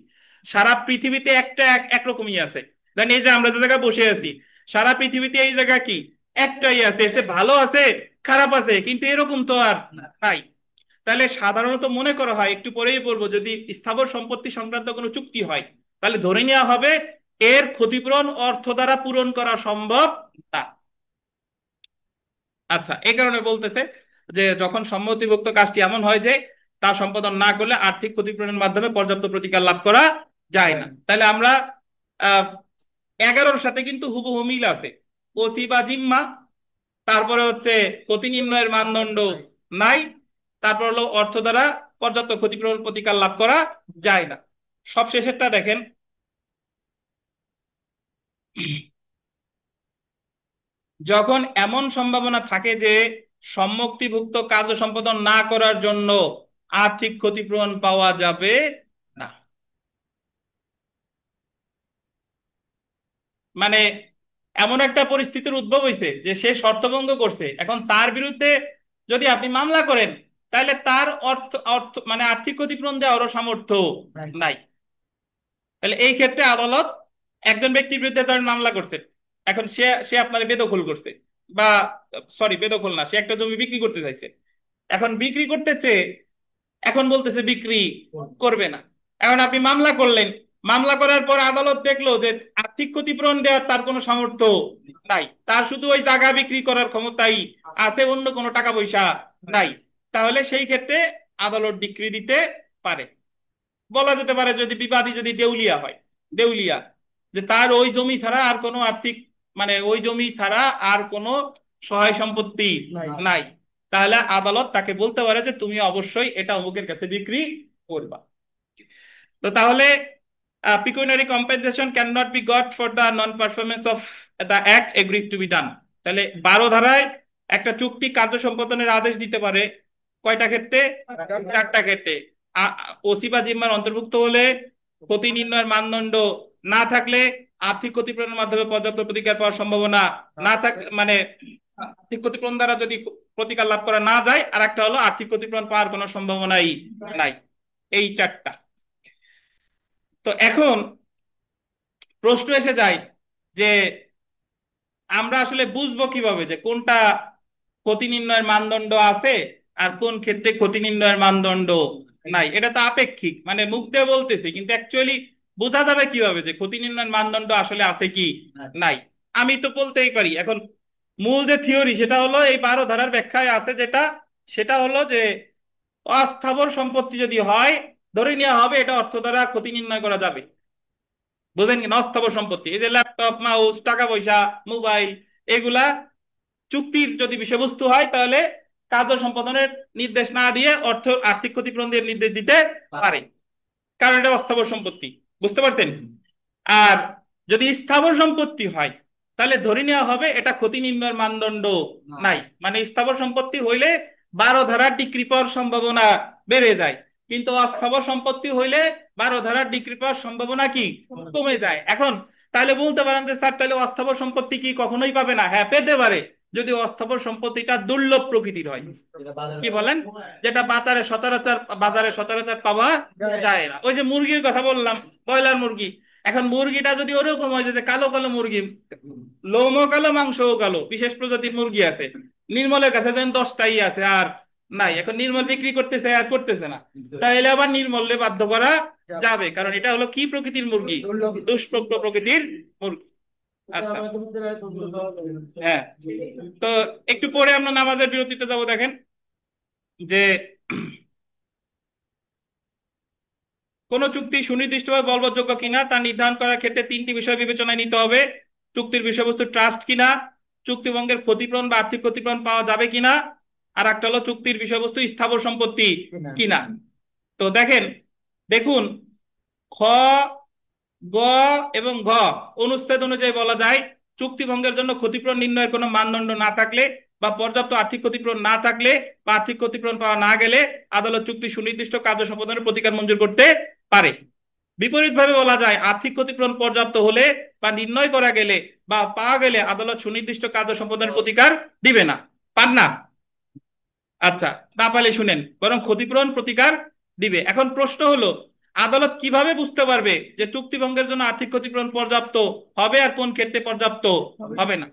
সারা পৃথিবীতে একটা একরকমই আছে। দেন এই যে আমরা যে জায়গায় বসে আছি, সারা পৃথিবীতে এই জায়গা কি একটাই আছে, এসে ভালো আছে খারাপ আছে, কিন্তু এরকম তো আর নাই। তাহলে সাধারণত মনে করা হয়, একটু পরেই বলবো, যদি স্থাবর সম্পত্তি সংক্রান্ত কোনো চুক্তি হয় তাহলে ধরে নেওয়া হবে এর ক্ষতিপূরণ অর্থ দ্বারা পূরণ করা সম্ভব না। আচ্ছা, এই কারণে বলতেছে যে যখন সম্মতিভুক্ত কাজটি এমন হয় যে তা সম্পাদন না করলে আর্থিক ক্ষতিপূরণের মাধ্যমে পর্যাপ্ত প্রতিকার লাভ করা যায় না। তাহলে আমরা 11-র সাথে কিন্তু হুবহু মিল আছে। ওসি বা জিম্মা, তারপরে হচ্ছে ক্ষতি নির্ণয়ের মানদণ্ড নাই, তারপর হলো অর্থ দ্বারা পর্যাপ্ত ক্ষতিপূরণ প্রতিকার লাভ করা যায় না। সব শেষেরটা দেখেন, যখন এমন সম্ভাবনা থাকে যে সম্মুক্তিভুক্ত কার্য সম্পাদন না করার জন্য আর্থিক ক্ষতিপূরণ পাওয়া যাবে না। মানে এমন একটা পরিস্থিতির উদ্ভব হয়েছে যে সে শর্তভঙ্গ করছে, এখন তার বিরুদ্ধে যদি আপনি মামলা করেন তাহলে তার অর্থ অর্থ মানে আর্থিক ক্ষতিপূরণ দেওয়ারও সামর্থ্য নাই। তাহলে এই ক্ষেত্রে আদালত একজন ব্যক্তির বিরুদ্ধে ধরেন মামলা করছে, এখন সে সে আপনার বেদখল করছে, বা সরি বেদখল না, সে একটা জমি বিক্রি করতে চাইছে। এখন বিক্রি করতেছে, এখন বলতেছে বিক্রি করবে না। এখন আপনি মামলা করলেন, মামলা করার পর আদালত দেখলো যে আর্থিক ক্ষতিপূরণ দেওয়ার তার কোনো সামর্থ্য নাই, তার শুধু ওই জায়গা বিক্রি করার ক্ষমতাই আছে, অন্য কোনো টাকা পয়সা নাই। তাহলে সেই ক্ষেত্রে আদালত ডিক্রি দিতে পারে। বলা যেতে পারে যদি বিবাদী যদি দেউলিয়া হয়, দেউলিয়া, যে তার ওই জমি ছাড়া আর কোনো আর্থিক ওই জমি ছাড়া আর কোনো সহায় সম্পত্তি নাই, তাহলে আদালত তাকে বলতে পারে যে তুমি অবশ্যই এটা অমুকের কাছে বিক্রি করবা। তো তাহলে pecuniary compensation cannot be got for the non performance of the act agreed to be done। তাহলে 12 ধারায় একটা চুক্তি কার্য সম্পাদনের আদেশ দিতে পারে কয়টা ক্ষেত্রে? 4টা ক্ষেত্রে। ওসি বা জিম্মার অন্তর্ভুক্ত হলে, ক্ষতি নির্ণয়ের মানদণ্ড না থাকলে, আর্থিক ক্ষতিপূরণের মাধ্যমে পর্যাপ্ত প্রতিকার পাওয়ার সম্ভাবনা না থাকলে, আর্থিক ক্ষতিপূরণ দ্বারা যদি প্রতিকার লাভ করা না যায়, আর একটা হলো আর্থিক ক্ষতিপূরণ পাওয়ার কোনো সম্ভাবনাই নাই। এই 4টা। তো এখন প্রশ্ন এসে যায় যে আমরা আসলে বুঝবো কিভাবে যে কোনটা ক্ষতি নির্ণয়ের মানদণ্ড আছে আর কোন ক্ষেত্রে ক্ষতি নির্ণয়ের মানদণ্ড নাই? এটা তো আপেক্ষিক, মুখ দিয়ে বলতেছি, কিন্তু অ্যাকচুয়ালি বোঝা যাবে কিভাবে যে ক্ষতি নির্ণয়ের মানদণ্ড আসলে আছে কি নাই? আমি তো বলতেই পারি। এখন মূল যে থিওরি সেটা হলো এই 12 ধারার ব্যাখ্যায় আছে, যেটা সেটা হলো যে অস্থাবর সম্পত্তি যদি হয়, ধরে নেওয়া হবে এটা অর্থ দ্বারা ক্ষতি নির্ণয় করা যাবে। বুঝলেন কি? অস্থাবর সম্পত্তি, এই যে ল্যাপটপ, মাউস, টাকা পয়সা, মোবাইল, এগুলা চুক্তির যদি বিষয়বস্তু হয় তাহলে কার্য সম্পাদনের নির্দেশ না দিয়ে আর্থিক ক্ষতিপূরণ দিয়ে নির্দেশ দিতে পারে, কারণ এটা অস্থাবর সম্পত্তি। বুঝতে পারছেন? আর যদি স্থাবর সম্পত্তি হয় তাহলে ধরে নেওয়া হবে এটা ক্ষতি নির্ণয়ের মানদণ্ড নাই, স্থাবর সম্পত্তি হইলে 12 ধারার ডিক্রি পাওয়ার সম্ভাবনা বেড়ে যায়, কিন্তু অস্থাবর সম্পত্তি হইলে 12 ধারার ডিক্রি পাওয়ার সম্ভাবনা কি কমে যায়। এখন তাহলে বলতে পারেন যে স্যার তাহলে অস্থাবর সম্পত্তি কি কখনোই পাবে না? হ্যাঁ, পেতে পারে, যদি অস্থাবর সম্পত্তিটা দুর্লভ প্রকৃতির হয়। কি বলেন? যেটা বাজারে সচরাচর পাওয়া যায় না। ওই যে মুরগির কথা বললাম, ব্রয়লার মুরগি, এখন মুরগিটা যদি ওরকম হয় যে কালো কালো মুরগি, লোমও কালো, মাংসও কালো, বিশেষ প্রজাতির মুরগি আছে, নির্মলের কাছে যেন 10টাই আছে আর নাই, এখন নির্মল বিক্রি করতেছে আর করতেছে না, তাহলে আবার নির্মলে বাধ্য করা যাবে, কারণ এটা হলো কি প্রকৃতির মুরগি? দুষ্প্রাপ্য প্রকৃতির মুরগি। আচ্ছা, হ্যাঁ। তো একটু পরে আমরা নামাজের বিরতিতে যাবো। দেখেন যে কোন চুক্তি সুনির্দিষ্টভাবে বলবৎযোগ্য কিনা তা নির্ধারণ করার ক্ষেত্রে 3টি বিষয় বিবেচনায় নিতে হবে: চুক্তির বিষয়বস্তু ট্রাস্ট কিনা, চুক্তিভঙ্গের ক্ষতিপূরণ বা আর্থিক ক্ষতিপূরণ পাওয়া যাবে কিনা, আর একটা হলো চুক্তির বিষয়বস্তু স্থাবর সম্পত্তি কিনা। তো দেখুন খ, গ এবং ঘ অনুচ্ছেদ অনুযায়ী বলা যায় চুক্তিভঙ্গের জন্য ক্ষতিপূরণ নির্ণয়ের কোনো মানদণ্ড না থাকলে বা পর্যাপ্ত আর্থিক ক্ষতিপূরণ না থাকলে বা আর্থিক ক্ষতিপূরণ পাওয়া না গেলে আদালত চুক্তি সুনির্দিষ্ট কার্য সম্পাদনের প্রতিকার মঞ্জুর করতে পারে। বিপরীতভাবে বলা যায় আর্থিক ক্ষতিপূরণ পর্যাপ্ত হলে বা নির্ণয় করা গেলে বা পাওয়া গেলে আদালত সুনির্দিষ্ট কার্য সম্পাদনের প্রতিকার দিবে না। পান না? আচ্ছা, না পারলে শুনেন, বরং ক্ষতিপূরণ প্রতিকার দিবে। এখন প্রশ্ন হলো আদালত কিভাবে বুঝতে পারবে যে চুক্তিভঙ্গের জন্য আর্থিক ক্ষতিপূরণ পর্যাপ্ত হবে আর কোন ক্ষেত্রে পর্যাপ্ত হবে না?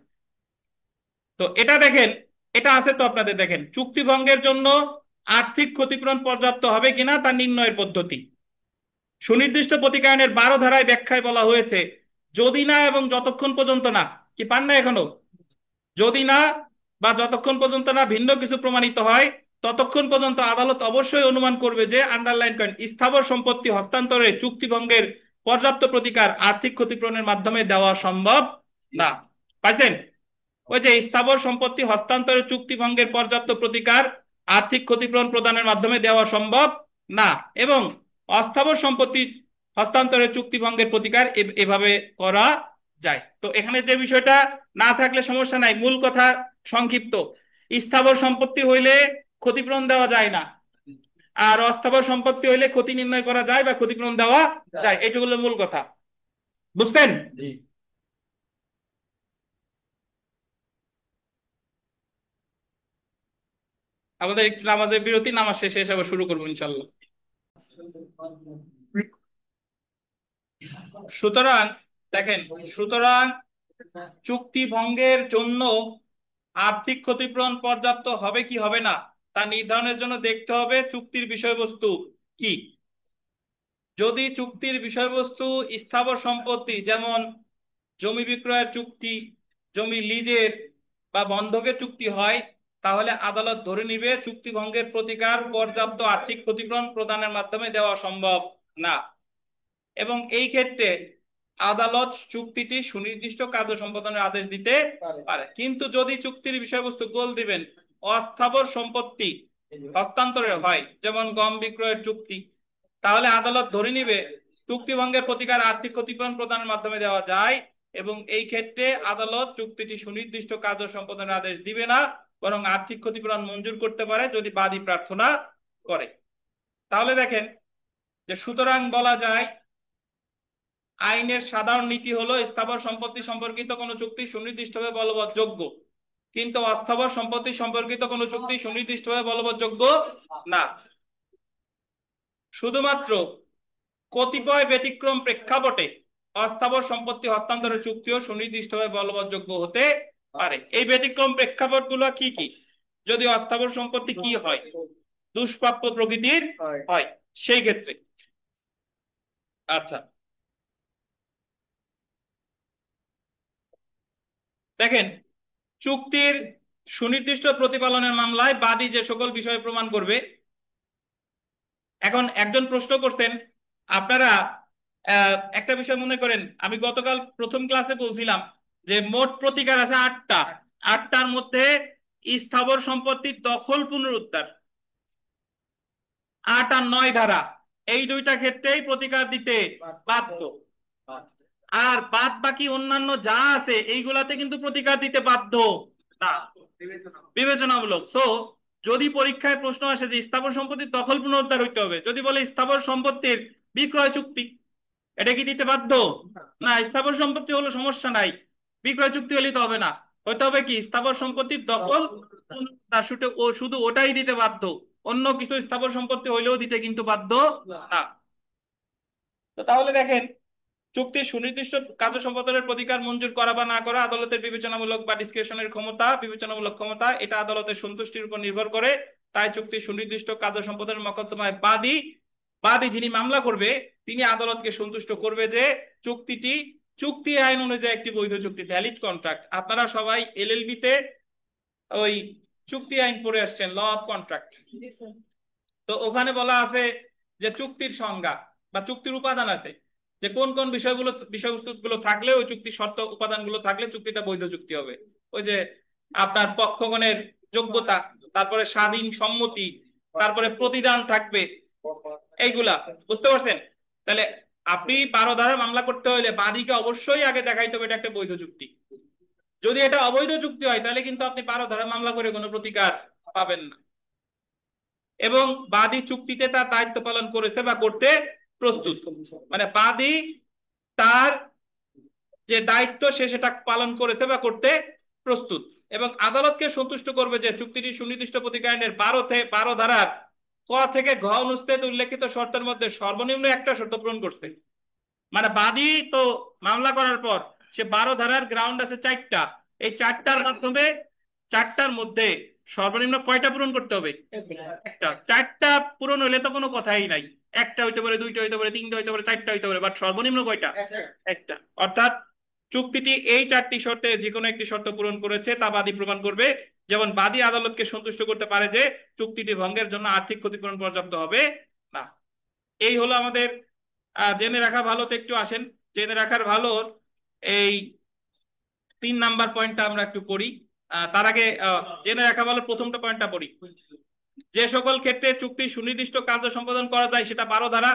তো এটা দেখেন, এটা আছে তো আপনাদের, দেখেন চুক্তি ভঙ্গের জন্য আর্থিক ক্ষতিপূরণ পর্যাপ্ত হবে কিনা তা নির্ণয়ের পদ্ধতি। সুনির্দিষ্ট প্রতিকায়নের 12 ধারায় ব্যাখ্যায় বলা হয়েছে, যদি না এবং যতক্ষণ পর্যন্ত না, কি পান না এখনো, যদি না বা যতক্ষণ পর্যন্ত না ভিন্ন কিছু প্রমাণিত হয় ততক্ষণ পর্যন্ত আদালত অবশ্যই অনুমান করবে যে আন্ডারলাইন করেন স্থাবর সম্পত্তি হস্তান্তরে চুক্তি ভঙ্গের পর্যাপ্ত প্রতিকার আর্থিক ক্ষতিপূরণের মাধ্যমে দেওয়া সম্ভব না। পাইছেন? ওই যে স্থাবর সম্পত্তি হস্তান্তরের চুক্তি ভঙ্গের পর্যাপ্ত প্রতিকার আর্থিক ক্ষতিপূরণ প্রদানের মাধ্যমে দেওয়া সম্ভব না, এবং অস্থাবর সম্পত্তি হস্তান্তরের চুক্তি ভঙ্গের প্রতিকার এভাবে করা যায়। তো এখানে যে বিষয়টা না থাকলে সমস্যা নাই, মূল কথা সংক্ষিপ্ত, স্থাবর সম্পত্তি হইলে ক্ষতিপূরণ দেওয়া যায় না, আর অস্থাবর সম্পত্তি হইলে ক্ষতি নির্ণয় করা যায় বা ক্ষতিপূরণ দেওয়া যায়, এটুকু হলো মূল কথা। বুঝছেন? আমাদের একটু নামাজের বিরতি, নামাজ শেষে এসে আবার শুরু করবো ইনশাল্লাহ। সুতরাং দেখেন, সুতরাং চুক্তি ভঙ্গের জন্য আর্থিক ক্ষতিপূরণ পর্যাপ্ত হবে কি হবে না তা নির্ধারণের জন্য দেখতে হবে চুক্তির বিষয়বস্তু কি। যদি চুক্তির বিষয়বস্তু স্থাবর সম্পত্তি, যেমন জমি বিক্রয়ের চুক্তি, জমি লিজের বা বন্ধকের চুক্তি হয়, তাহলে আদালত ধরে নিবে চুক্তি ভঙ্গের প্রতিকার পর্যাপ্ত আর্থিক ক্ষতিপূরণ প্রদানের মাধ্যমে দেওয়া সম্ভব না, এবং এই ক্ষেত্রে আদালত চুক্তিটি সুনির্দিষ্ট কার্য সম্পাদনের আদেশ দিতে পারে। কিন্তু যদি চুক্তির বিষয়বস্তু গোল দিবেন অস্থাবর সম্পত্তি হস্তান্তরের হয়, যেমন গম বিক্রয়ের চুক্তি, তাহলে আদালত ধরে নিবে চুক্তি ভঙ্গের প্রতিকার আর্থিক ক্ষতিপূরণ প্রদানের মাধ্যমে দেওয়া যায়, এবং এই ক্ষেত্রে আদালত চুক্তিটি সুনির্দিষ্ট কার্য সম্পাদনের আদেশ দিবে না, বরং আর্থিক ক্ষতিপূরণ মঞ্জুর করতে পারে যদি বাদী প্রার্থনা করে। তাহলে দেখেন যে সুতরাং বলা যায় আইনের সাধারণ নীতি হলো স্থাবর সম্পত্তি সম্পর্কিত কোনো চুক্তি সুনির্দিষ্টভাবে বলবৎযোগ্য, কিন্তু অস্থাবর সম্পত্তি সম্পর্কিত কোনো চুক্তি সুনির্দিষ্টভাবে বলবৎযোগ্য না। শুধুমাত্র কতিপয় ব্যতিক্রম প্রেক্ষাপটে অস্থাবর সম্পত্তি হস্তান্তরের চুক্তিও সুনির্দিষ্টভাবে বলবৎযোগ্য হতে পারে। এই ব্যতিক্রম প্রেক্ষাপটগুলো কি কি? যদি অস্থাবর সম্পত্তি কি হয়, দুষ্প্রাপ্য প্রকৃতির হয়, সেই ক্ষেত্রে। আচ্ছা দেখেন, চুক্তির সুনির্দিষ্ট প্রতিপালনের মামলায় বাদী যে সকল বিষয় প্রমাণ করবে। এখন একজন প্রশ্ন করতেন, আপনারা একটা বিষয় মনে করেন, আমি গতকাল প্রথম ক্লাসে বলছিলাম যে মোট প্রতিকার আছে 8টা, 8টার মধ্যে স্থাবর সম্পত্তির দখল পুনরুদ্ধার 8 আর 9 ধারা, এই দুইটা ক্ষেত্রেই প্রতিকার দিতে বাধ্য, আর বাদ বাকি অন্যান্য যা আছে এইগুলাতে কিন্তু প্রতিকার দিতে বাধ্য না, বিবেচনামূলক। সো যদি পরীক্ষায় প্রশ্ন আসে যে স্থাবর সম্পত্তির দখল পুনরুদ্ধার হইতে হবে, যদি বলে স্থাবর সম্পত্তির বিক্রয় চুক্তি, এটা কি দিতে বাধ্য না? স্থাবর সম্পত্তি হলো সমস্যা নাই, বিক্রয় চুক্তি হলে তো হবে না, হইতে হবে কি স্থাবর সম্পত্তির দখল পুনরুদ্ধার, শুধু ওটাই দিতে বাধ্য, অন্য কিছু স্থাবর সম্পত্তি হইলেও দিতে কিন্তু বাধ্য না। তো তাহলে দেখেন, চুক্তির সুনির্দিষ্ট কার্য সম্পাদনের প্রতিকার মঞ্জুর করা বা না করা আদালতের বিবেচনামূলক বা ডিসক্রিশনের ক্ষমতা, বিবেচনামূলক ক্ষমতা, এটা আদালতের সন্তুষ্টির উপর নির্ভর করে। তাই চুক্তির সুনির্দিষ্ট কার্য সম্পাদনের মকদ্দমায় বাদী বাদী যিনি মামলা করবে তিনি আদালতকে সন্তুষ্ট করবে যে চুক্তিটি চুক্তি আইন অনুযায়ী একটি বৈধ চুক্তি, ভ্যালিড কন্ট্রাক্ট। আপনারা সবাই এলএলবি তে ওই চুক্তি আইন পড়ে আসছেন, ল অফ কন্ট্রাক্ট। তো ওখানে বলা আছে যে চুক্তির সংজ্ঞা বা চুক্তির উপাদান আছে, যে কোন কোন বিষয়বস্তু গুলো থাকলে ওই চুক্তির শর্ত উপাদানগুলো থাকলে চুক্তিটা বৈধ চুক্তি হবে। ওই যে আপনার পক্ষগণের যোগ্যতা, তারপরে স্বাধীন সম্মতি, তারপরে প্রতিদান থাকবে, এইগুলা বুঝতে পারছেন? তাহলে আপনি 12 ধারা মামলা করতে হলে বাদীকে অবশ্যই আগে দেখাইতে হবে এটা একটা বৈধ চুক্তি। যদি এটা অবৈধ চুক্তি হয় তাহলে কিন্তু আপনি 12 ধারা মামলা করে কোনো প্রতিকার পাবেন না, এবং বাদী চুক্তিতে তার দায়িত্ব পালন করেছে বা করতে প্রস্তুত, মানে বাদী তার যে দায়িত্ব সে সেটা পালন করেছে বা করতে প্রস্তুত, এবং আদালতকে সন্তুষ্ট করবে যে চুক্তিটি সুনির্দিষ্ট প্রতিকায়নের 12 ধারার ক থেকে ঘ অনুচ্ছেদ উল্লেখিত শর্তের মধ্যে সর্বনিম্ন একটা শর্ত পূরণ করছে। মানে বাদী তো মামলা করার পর সে 12 ধারার গ্রাউন্ড আছে 4টা, এই 4টার মাধ্যমে চারটার মধ্যে সর্বনিম্ন কয়টা পূরণ করতে হবে? একটা। চারটা পূরণ হলে তো কোনো কথাই নাই, একটা হইতে পারে, দুইটা হইতে পারে, তিনটা হইতে পারে, চারটা হইতে পারে, বাট সর্বনিম্ন কয়টা? একটা। অর্থাৎ চুক্তিটি এই চারটি শর্তে যে কোনো একটি শর্ত পূরণ করেছে তা বাদী প্রমাণ করবে। যেমন বাদী আদালতকে সন্তুষ্ট করতে পারে যে চুক্তিটি ভঙ্গের জন্য আর্থিক ক্ষতিপূরণ পর্যাপ্ত হবে না। এই হলো আমাদের জেনে রাখা ভালোতে একটু আসেন। জেনে রাখার ভালো এই 3 নাম্বার পয়েন্টটা আমরা একটু পড়ি। তার আগে জেনে রাখা ভালো প্রথমটা পয়েন্টটা পড়ি। যে সকল ক্ষেত্রে চুক্তি সুনির্দিষ্ট কার্য সম্পাদন করা যায় সেটা 12 ধারা,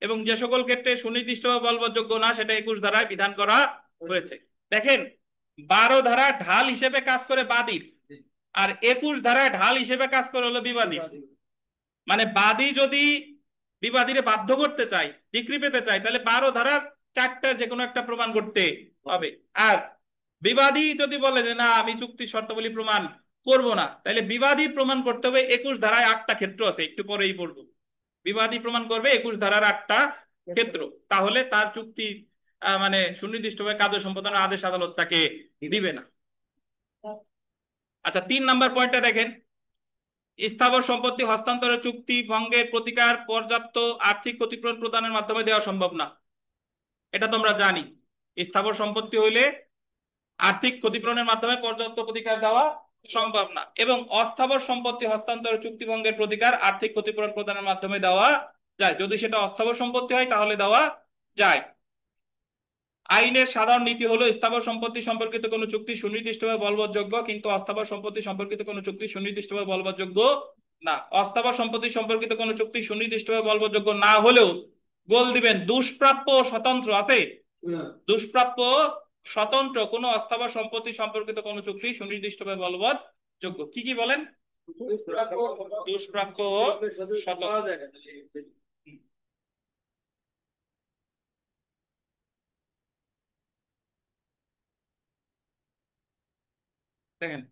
এবং যে সকল ক্ষেত্রে সুনির্দিষ্ট বলবৎযোগ্য না সেটা 21 ধারায় বিধান করা হয়েছে। দেখেন 12 ধারা ঢাল হিসেবে কাজ করে বাদীর, আর 21 ধারায় ঢাল হিসেবে কাজ করে হলো বিবাদী। মানে বাদী যদি বিবাদীরে বাধ্য করতে চায়, ডিক্রি পেতে চায়, তাহলে 12 ধারার চারটা যে কোনো একটা প্রমাণ করতে হবে। আর বিবাদী যদি বলে যে না আমি চুক্তির শর্তাবলী প্রমাণ করব না, তাহলে বিবাদী প্রমাণ করতে হবে 21 ধারায় 8টা ক্ষেত্র আছে, একটু পরেই পড়বো। বিবাদী প্রমাণ করবে 21 ধারার 8টা ক্ষেত্র, তাহলে তার চুক্তি মানে সুনির্দিষ্টভাবে কার্য সম্পাদনের আদেশ আদালত তাকে দিবে না। আচ্ছা 3 নাম্বার পয়েন্টটা দেখেন, স্থাবর সম্পত্তি হস্তান্তরের চুক্তি ভঙ্গের প্রতিকার পর্যাপ্ত আর্থিক ক্ষতিপূরণ প্রদানের মাধ্যমে দেওয়া সম্ভব না। এটা তোমরা জানি, স্থাবর সম্পত্তি হইলে আর্থিক ক্ষতিপূরণের মাধ্যমে পর্যাপ্ত প্রতিকার দেওয়া সম্ভব না, এবং অস্থাবর সম্পত্তি হস্তান্তর চুক্তি ভঙ্গের প্রতিকার আর্থিক ক্ষতিপূরণ প্রদানের মাধ্যমে দেওয়া যায়। যদি সেটা অস্থাবর সম্পত্তি হয় তাহলে দেওয়া যায়। আইনের সাধারণ নীতি হলো স্থাবর সম্পত্তি সম্পর্কিত কোনো চুক্তি সুনির্দিষ্টভাবে বলবৎযোগ্য, কিন্তু অস্থাবর সম্পত্তি সম্পর্কিত কোনো চুক্তি সুনির্দিষ্টভাবে বলবৎযোগ্য না। অস্থাবর সম্পত্তি সম্পর্কিত কোনো চুক্তি সুনির্দিষ্টভাবে বলবৎযোগ্য না হলেও গোল দিবেন দুষ্প্রাপ্য স্বতন্ত্র আছে, দুষ্প্রাপ্য স্বতন্ত্র কোনো অস্থাবর সম্পত্তি সম্পর্কিত কোনো চুক্তি সুনির্দিষ্টভাবে বলবৎযোগ্য। কি কি বলেন? দুষ্প্রাপ্য স্বতন্ত্র। দেখেন,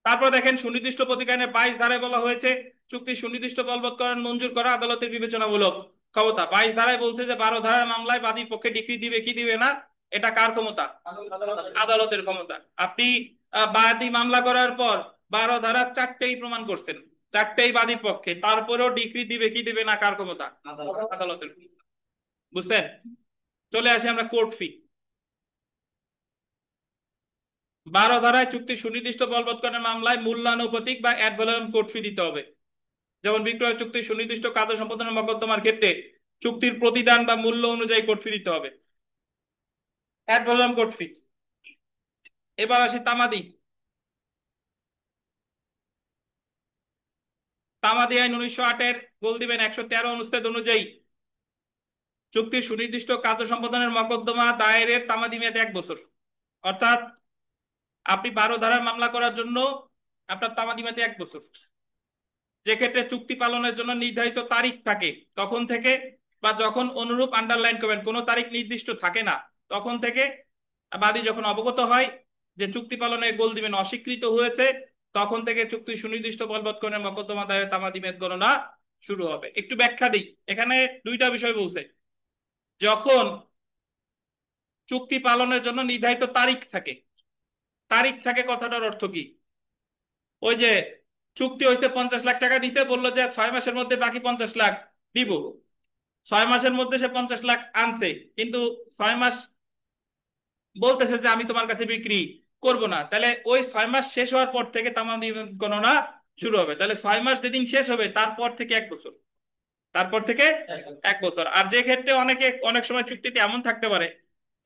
তারপর দেখেন সুনির্দিষ্ট প্রতিকারের 22 ধারায় বলা হয়েছে চুক্তি সুনির্দিষ্ট বলবৎকরণ মঞ্জুর করা আদালতের বিবেচনামূলক ক্ষমতা। 22 ধারায় বলছে যে 12 ধারার মামলায় বাদী পক্ষে ডিক্রি দিবে কি দিবে না এটা কার ক্ষমতা? আদালতের ক্ষমতা। আপনি বাদী মামলা করার পর 12 ধারার 4টেই প্রমাণ করছেন, 4টেই বাদীর পক্ষে, তারপরেও ডিক্রি দিবে কি দিবে না কার ক্ষমতা? আদালতের ক্ষমতা। বুঝছেন? চলে আসি আমরা কোর্ট ফি। 12 ধারায় চুক্তি সুনির্দিষ্ট বলবৎকরণের মামলায় মূল্যানুপাতিক বা অ্যাড ভ্যালুম কোর্ট ফি দিতে হবে। যেমন বিক্রয় চুক্তি সুনির্দিষ্ট কার্য সম্পাদনের মকদ্দমার ক্ষেত্রে চুক্তির প্রতিদান বা মূল্য অনুযায়ী কোর্ট ফি দিতে হবে, অ্যাড ভ্যালুম কোর্ট ফি। এবার আসি তামাদি। তামাদি আইন 1908-এর গোল দিবেন 113 অনুচ্ছেদ অনুযায়ী চুক্তির সুনির্দিষ্ট কার্য সম্পাদনের মকদ্দমা দায়েরের তামাদি মেয়াদ 1 বছর। অর্থাৎ আপনি 12 ধারার মামলা করার জন্য আপনার তামাদি মেয়াদ 1 বছর। যে ক্ষেত্রে চুক্তি পালনের জন্য নির্ধারিত তারিখ থাকে তখন থেকে, বা যখন অনুরূপ আন্ডারলাইন করবেন কোনো তারিখ নির্দিষ্ট থাকে না, তখন থেকে বাদী যখন অবগত হয় যে চুক্তি পালনে গোল দিবেন অস্বীকৃত হয়েছে, তখন থেকে চুক্তি সুনির্দিষ্ট বলবৎকরণের মকদ্দমা দায়ের তামাদি মেয়াদ গণনা শুরু হবে। একটু ব্যাখ্যা দিই, এখানে দুইটা বিষয় বলছে। যখন চুক্তি পালনের জন্য নির্ধারিত তারিখ থাকে, তারিখ থাকে কথাটার অর্থ কি? ওই যে চুক্তি হয়েছে 50 লাখ টাকা দিতে, বললো যে 6 মাসের মধ্যে বাকি 50 লাখ দিব। 6 মাসের মধ্যে সে 50 লাখ আনছে, কিন্তু 6 মাস বলতেছে যে আমি তোমার কাছে বিক্রি করব না, তাহলে ওই 6 মাস শেষ হওয়ার পর থেকে তামাদি গণনা শুরু হবে। তাহলে 6 মাস যেদিন শেষ হবে তারপর থেকে 1 বছর, তারপর থেকে 1 বছর। আর যে ক্ষেত্রে অনেক সময় চুক্তিতে এমন থাকতে পারে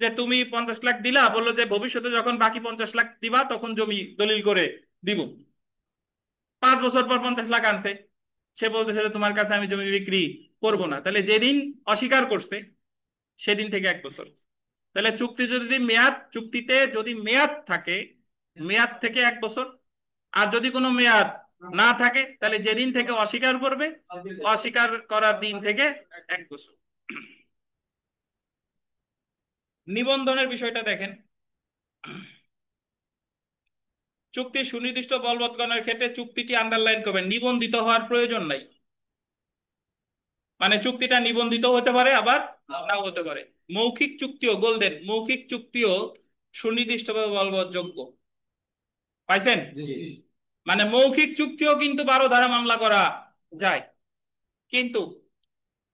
যে তুমি 50 লাখ দিলা, বললো যে ভবিষ্যতে যখন বাকি 50 লাখ দিবা তখন জমি দলিল করে দিব। 5 বছর পর 50 লাখ আনছে, সে বলতেছে যে তোমার কাছে আমি জমি বিক্রি করব না, তাহলে যেদিন অস্বীকার করছে সেদিন থেকে 1 বছর। তাহলে চুক্তিতে যদি মেয়াদ থাকে, মেয়াদ থেকে 1 বছর। আর যদি কোনো মেয়াদ না থাকে তাহলে যেদিন থেকে অস্বীকার করবে, অস্বীকার করার দিন থেকে 1 বছর। নিবন্ধনের বিষয়টা দেখেন, চুক্তি সুনির্দিষ্ট বলবৎকরণের ক্ষেত্রে চুক্তিটি আন্ডারলাইন করবেন, নিবন্ধিত হওয়ার প্রয়োজন নাই। মানে চুক্তিটা নিবন্ধিত হতে পারে আবার নাও হতে পারে। মৌখিক চুক্তিও গোল্ডেন, মৌখিক চুক্তিও সুনির্দিষ্টভাবে বলবৎযোগ্য। পাইছেন? মানে মৌখিক চুক্তিও কিন্তু 12 ধারা মামলা করা যায়, কিন্তু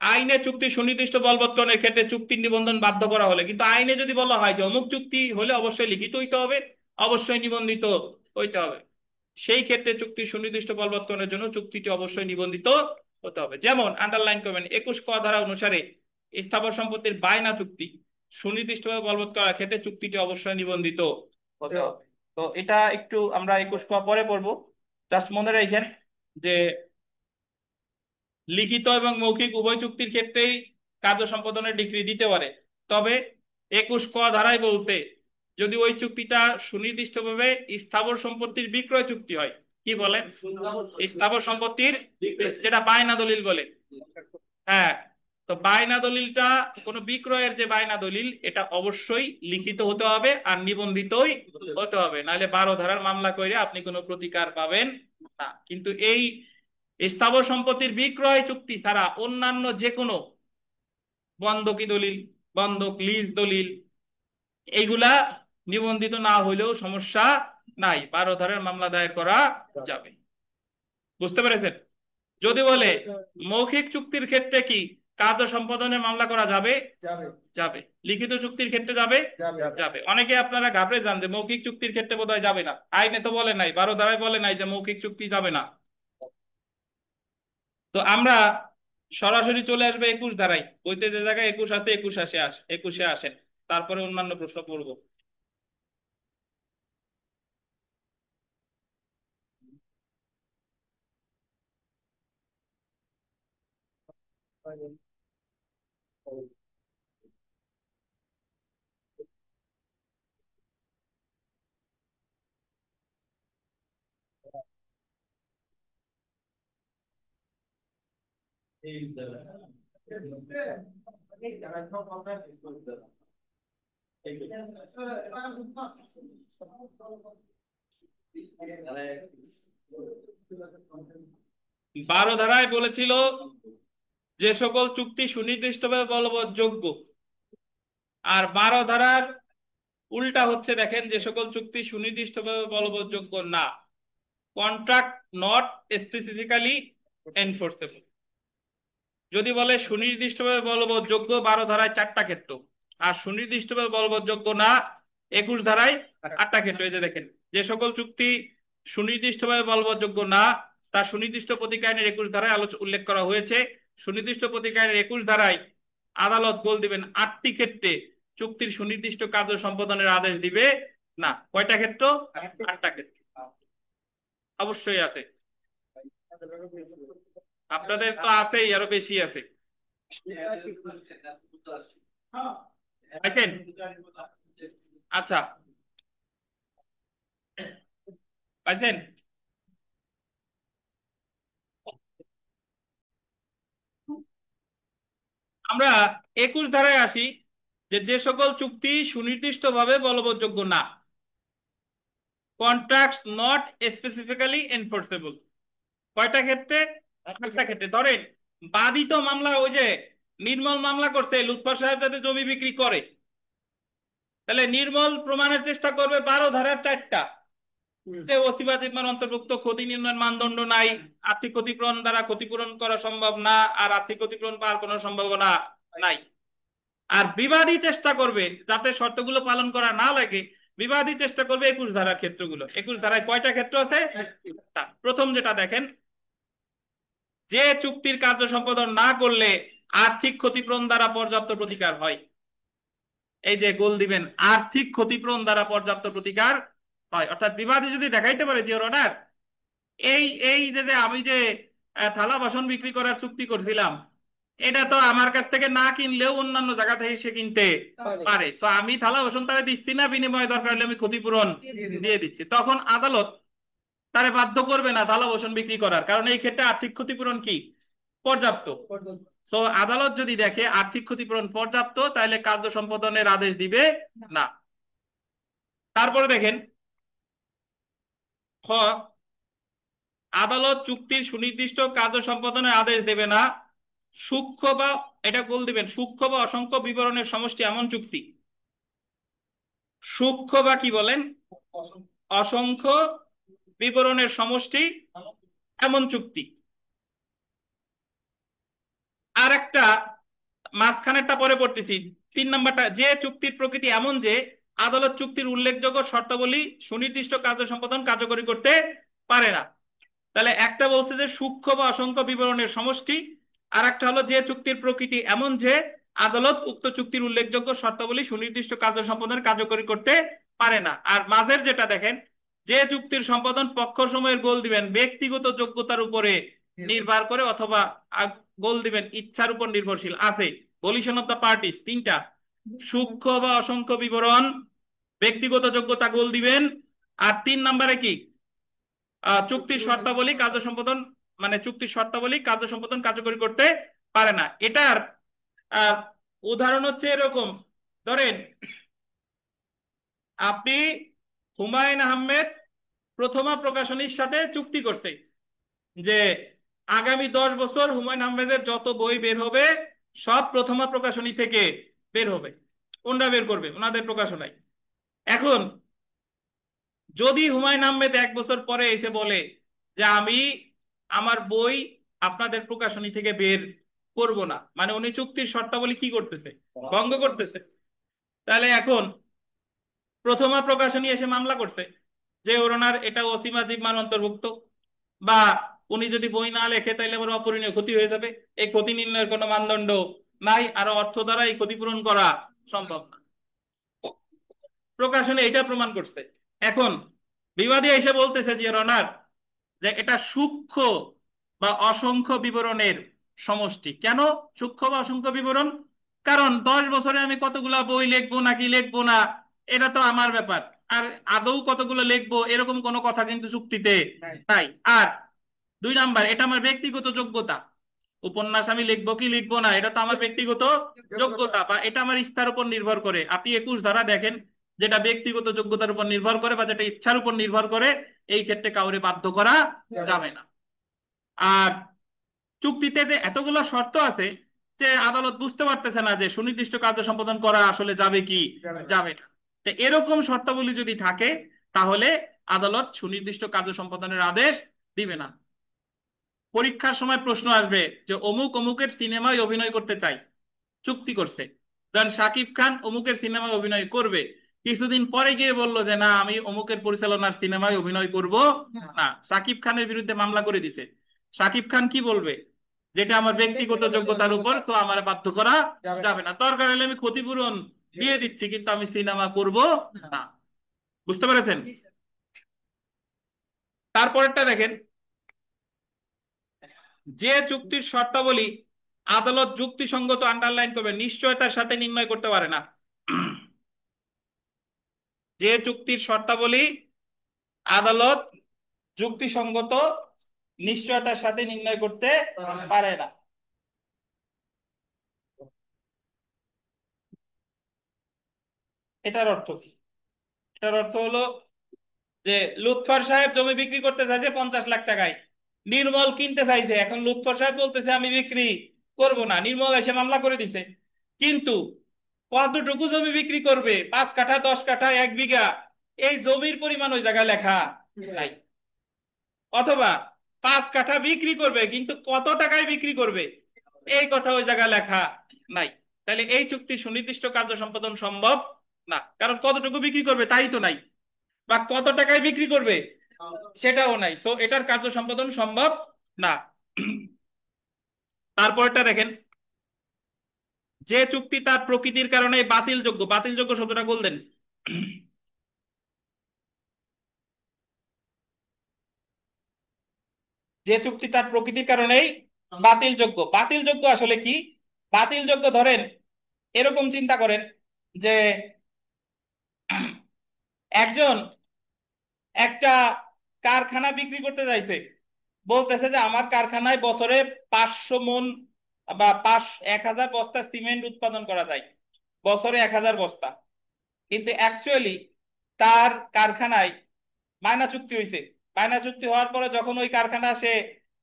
আইনে চুক্তি সুনির্দিষ্ট বলবৎকরণের ক্ষেত্রে চুক্তির নিবন্ধন বাধ্য করা হলে, কিন্তু আইনে যদি বলা হয় যে অমুক চুক্তি হলে অবশ্যই লিখিত হইতে হবে, অবশ্যই নিবন্ধিত হইতে হবে, সেই ক্ষেত্রে চুক্তি সুনির্দিষ্ট বলবৎকরণের জন্য চুক্তিটি অবশ্যই নিবন্ধিত হতে হবে। যেমন আন্ডারলাইন করবেন 21 ক ধারা অনুসারে স্থাবর সম্পত্তির বায়না চুক্তি সুনির্দিষ্টভাবে বলবৎ করার ক্ষেত্রে চুক্তিটি অবশ্যই নিবন্ধিত হতে হবে। তো এটা একটু আমরা 21 ক পরে পড়বো। জাস্ট মনে রাখেন যে লিখিত এবং মৌখিক উভয় চুক্তির ক্ষেত্রেই কার্য সম্পাদনের ডিগ্রি দিতে পারে, তবে 21 ক ধারায় বলতে যদি ওই চুক্তিটা সুনির্দিষ্টভাবে স্থাবর সম্পত্তির বিক্রয় চুক্তি হয়, কি বলে, স্থাবর সম্পত্তির যেটা বায়না দলিল বলে। হ্যাঁ, তো বায়না দলিলটা কোন বিক্রয়ের যে বায়না দলিল এটা অবশ্যই লিখিত হতে হবে আর নিবন্ধিতই হতে হবে, নাহলে 12 ধারার মামলা করে আপনি কোনো প্রতিকার পাবেন না। কিন্তু এই স্থাবর সম্পত্তির বিক্রয় চুক্তি ছাড়া অন্যান্য যে কোনো বন্ধকি দলিল, বন্ধক লিজ দলিল, এইগুলা নিবন্ধিত না হইলেও সমস্যা নাই, 12 ধারার মামলা দায়ের করা যাবে। বুঝতে পেরেছেন? যদি বলে মৌখিক চুক্তির ক্ষেত্রে কি কার্য সম্পাদনের মামলা করা যাবে, যাবে। লিখিত চুক্তির ক্ষেত্রে যাবে, যাবে। অনেকে আপনারা ঘাবড়ে যান যে মৌখিক চুক্তির ক্ষেত্রে বোধহয় যাবে না, আইনে তো বলে নাই, 12 ধারায় বলে নাই যে মৌখিক চুক্তি যাবে না। তো আমরা সরাসরি চলে আসবে 21 ধারায়, বইতে যে জায়গায় 21 আছে 21 আসেন, তারপরে অন্যান্য প্রশ্ন পড়বো। বারো ধারায় বলেছিল যে সকল চুক্তি সুনির্দিষ্টভাবে বলবৎযোগ্য, আর 12 ধারার উল্টা হচ্ছে, দেখেন, যে সকল চুক্তি সুনির্দিষ্টভাবে বলবৎযোগ্য না, কন্ট্রাক্ট নট স্পেসিফিক্যালি এনফোর্সেবল। যদি বলে সুনির্দিষ্টভাবে বলবৎযোগ্য 12 ধারায় 4টা ক্ষেত্র, আর সুনির্দিষ্টভাবে বলবৎযোগ্য না 21 ধারায় 8টা ক্ষেত্র। এই যে দেখেন, যে সকল চুক্তি সুনির্দিষ্টভাবে বলবৎযোগ্য না তা সুনির্দিষ্ট প্রতীক আইনের 21 ধারায় উল্লেখ করা হয়েছে। সুনির্দিষ্ট প্রতীক আইনের 21 ধারায় আদালত বল দিবেন 8টি ক্ষেত্রে চুক্তির সুনির্দিষ্ট কার্য সম্পাদনের আদেশ দিবে না। কয়টা ক্ষেত্র? 8টা ক্ষেত্র অবশ্যই আছে। আপনাদের তো আছেই, আরো বেশি আছে। দেখেন, আচ্ছা পাইছেন? আমরা 21 ধারায় আসি, যে যে সকল চুক্তি সুনির্দিষ্টভাবে বলবৎযোগ্য না, কন্ট্রাক্টস নট স্পেসিফিক্যালি এনফোর্সেবল। কয়টা ক্ষেত্রে? 8টা ক্ষেত্রে। ধরেন বাদিত মামলা, ওই যে নির্মল মামলা করতে লুৎফর সাহেব যাতে জমি বিক্রি করে, তাহলে নির্মল প্রমাণের চেষ্টা করবে 12 ধারার 4টা, যে ওসি বা জিম্মার অন্তর্ভুক্ত, ক্ষতি নির্ণয়ের মানদণ্ড নাই, আর্থিক ক্ষতিপূরণ দ্বারা ক্ষতিপূরণ করা সম্ভব না, আর আর্থিক ক্ষতিপূরণ পাওয়ার কোনো সম্ভাবনা নাই। আর বিবাদী চেষ্টা করবে যাতে শর্তগুলো পালন করা না লাগে, বিবাদী চেষ্টা করবে 21 ধারার ক্ষেত্রগুলো। 21 ধারায় কয়টা ক্ষেত্র আছে? প্রথম যেটা দেখেন, যে চুক্তির কার্য সম্পাদন না করলে আর্থিক ক্ষতিপূরণ দ্বারা পর্যাপ্ত প্রতিকার হয়। এই যে গোল দিবেন, আর্থিক ক্ষতিপূরণ দ্বারা পর্যাপ্ত প্রতিকার হয়। অর্থাৎ বিবাদী যদি দেখাইতে পারে যে অর্ডার, এই এই যে আমি যে থালা বাসন বিক্রি করার চুক্তি করছিলাম, এটা তো আমার কাছ থেকে না কিনলেও অন্যান্য জায়গা থেকে সে কিনতে পারে, তো আমি থালা বাসন তারা দিচ্ছি না, বিনিময়ে দরকার হলে আমি ক্ষতিপূরণ দিয়ে দিচ্ছি, তখন আদালত তারে বাধ্য করবে না থালা বাসন বিক্রি করার, কারণ এই ক্ষেত্রে আর্থিক ক্ষতিপূরণ কি পর্যাপ্ত। তো আদালত যদি দেখে আর্থিক ক্ষতিপূরণ পর্যাপ্ত, তাহলে কার্য সম্পাদনের আদেশ দিবে না। তারপরে দেখেন, খ, আদালত চুক্তির সুনির্দিষ্ট কার্য সম্পাদনের আদেশ দেবে না সূক্ষ্ম বা, এটা গোল দিবেন, সূক্ষ্ম বা অসংখ্য বিবরণের সমষ্টি এমন চুক্তি। সূক্ষ্ম বা কি বলেন? অসংখ্য বিবরণের সমষ্টি এমন চুক্তি। আর একটা মাঝখানেরটা পরে পড়তেছি, 3 নম্বরটা, যে চুক্তির প্রকৃতি এমন যে আদালত চুক্তির উল্লেখযোগ্য শর্তাবলী সুনির্দিষ্ট কার্য সম্পাদন কার্যকরী করতে পারে না। তাহলে একটা বলছে যে সূক্ষ্ম বা অসংখ্য বিবরণের সমষ্টি, আর একটা হলো যে চুক্তির প্রকৃতি এমন যে আদালত উক্ত চুক্তির উল্লেখযোগ্য শর্তাবলী সুনির্দিষ্ট কার্য সম্পাদন কার্যকরী করতে পারে না। আর মাঝের যেটা দেখেন, যে চুক্তির সম্পাদন পক্ষ সময়ের গোল দিবেন ব্যক্তিগত যোগ্যতার উপরে নির্ভর করে অথবা গোল দিবেন ইচ্ছার উপর নির্ভরশীল আছে। ভলিউশন অফ দ্য পার্টিস 3টা, সূক্ষ্ম বা অসংখ্য বিবরণ, ব্যক্তিগত যোগ্যতা গোল দিবেন, আর 3 নম্বরে কি চুক্তির শর্তাবলী কার্য সম্পাদন, মানে চুক্তির শর্তাবলী কার্য সম্পাদন কার্যকরী করতে পারে না। এটার উদাহরণ হচ্ছে এরকম, ধরেন আপনি হুমায়ুন আহমেদ প্রথমা প্রকাশনীর সাথে চুক্তি করছে যে আগামী 10 বছর হুমায়ুন আহমেদের যত বই বের হবে সব প্রথমা প্রকাশনী থেকে বের হবে, ওনারা বের করবে ওনাদের প্রকাশনায়। এখন যদি হুমায়ুন আহমেদ 1 বছর পরে এসে বলে যে আমি আমার বই আপনাদের প্রকাশনী থেকে বের করব না, মানে উনি চুক্তির শর্তাবলী কি করতেছে, ভঙ্গ করতেছে। তাহলে এখন প্রথমা প্রকাশনী এসে মামলা করছে যে ওনার এটা ওসিমা জিম্মার অন্তর্ভুক্ত, বা উনি যদি বই না লেখে তাহলে আমার অপরিণীয় ক্ষতি হয়ে যাবে, এই ক্ষতি নির্ণয়ের কোনো মানদণ্ড নাই, আর অর্থ দ্বারা এই ক্ষতিপূরণ করা সম্ভব না। প্রকাশনে এটা প্রমাণ করছে। এখন বিবাদী এসে বলতেছে যে রনার যে এটা সূক্ষ্ম বা অসংখ্য বিবরণের সমষ্টি। কেন সূক্ষ্ম বা অসংখ্য বিবরণ? কারণ 10 বছরে আমি কতগুলা বই লিখবো নাকি লিখবো না এটা তো আমার ব্যাপার, আর আদৌ কতগুলো লিখবো এরকম কোনো কথা কিন্তু চুক্তিতে নাই। আর 2 নাম্বার, এটা আমার ব্যক্তিগত যোগ্যতা, উপন্যাস আমি লিখবো কি লিখবো না এটা তো আমার ব্যক্তিগত যোগ্যতা, বা এটা আমার ইচ্ছার উপর নির্ভর করে। আপনি 21 ধারা দেখেন, যেটা ব্যক্তিগত যোগ্যতার উপর নির্ভর করে বা যেটা ইচ্ছার উপর নির্ভর করে, এই ক্ষেত্রে কাউরে বাধ্য করা যাবে না। আর চুক্তিতে যে এতগুলো শর্ত আছে যে আদালত বুঝতে পারতেছে না যে সুনির্দিষ্ট কার্য সম্পাদন করা আসলে যাবে কি যাবে না। তো এরকম শর্তাবলী যদি থাকে তাহলে আদালত সুনির্দিষ্ট কার্য সম্পাদনের আদেশ দিবে না। পরীক্ষার সময় প্রশ্ন আসবে যে অমুক অমুকের সিনেমায় অভিনয় করতে চাই, চুক্তি করছে, ধরেন শাকিব খান অমুকের সিনেমায় অভিনয় করবে, কিছুদিন পরে গিয়ে বললো যে না আমি অমুকের পরিচালনার সিনেমায় অভিনয় করব না, শাকিব খানের বিরুদ্ধে মামলা করে দিছে। শাকিব খান কি বলবে, যেটা আমার ব্যক্তিগত যোগ্যতার উপর, তো আমার বাধ্য করা যাবে না, দরকার হলে আমি ক্ষতিপূরণ দিয়ে দিচ্ছি কিন্তু আমি সিনেমা করব না। বুঝতে পেরেছেন? তারপরেরটা দেখেন, যে চুক্তির শর্তাবলী আদালত যুক্তিসঙ্গত, আন্ডারলাইন করবে, নিশ্চয়তার সাথে নির্ণয় করতে পারে না। যে চুক্তির শর্তাবলী আদালত যুক্তিসঙ্গত নিশ্চয়তার সাথে নির্ণয় করতে পারে না। এটার অর্থ কি? এটার অর্থ হলো যে লুৎফর সাহেব জমি বিক্রি করতে চাইছে 50 লাখ টাকায়, নির্মল কিনতে চাইছে, এখন লুৎফর সাহেব বলতেছে আমি বিক্রি করব না, নির্মল এসে মামলা করে দিছে। কিন্তু কতটুকু জমি বিক্রি করবে, 5 কাঠা 10 কাঠা 1 বিঘা, এই জমির পরিমাণ ওই জায়গায় লেখা নাই। অথবা 5 কাঠা বিক্রি করবে কিন্তু কত টাকায় বিক্রি করবে এই কথা ওই জায়গায় লেখা নাই। তাহলে এই চুক্তি সুনির্দিষ্ট কার্য সম্পাদন সম্ভব না, কারণ কতটুকু বিক্রি করবে তাই তো নাই, বা কত টাকায় বিক্রি করবে সেটাও নাই, তো এটার কার্য সম্পাদন সম্ভব না। তারপরটা দেখেন, যে চুক্তি তার প্রকৃতির কারণে বাতিলযোগ্য, বাতিলযোগ্য শব্দটা বললেন, যে চুক্তি তার প্রকৃতির কারণেই বাতিলযোগ্য। বাতিলযোগ্য আসলে কি? বাতিলযোগ্য ধরেন এরকম চিন্তা করেন যে একজন একটা কারখানা বিক্রি করতে চাইছে, বলতেছে যে আমার কারখানায় বছরে 500 মণ বা 1000 বস্তা সিমেন্ট উৎপাদন করা যায়, বছরে 1000 বস্তা। কিন্তু অ্যাকচুয়ালি তার কারখানায় বায়না চুক্তি হয়েছে, বায়না চুক্তি হওয়ার পরে যখন ওই কারখানা সে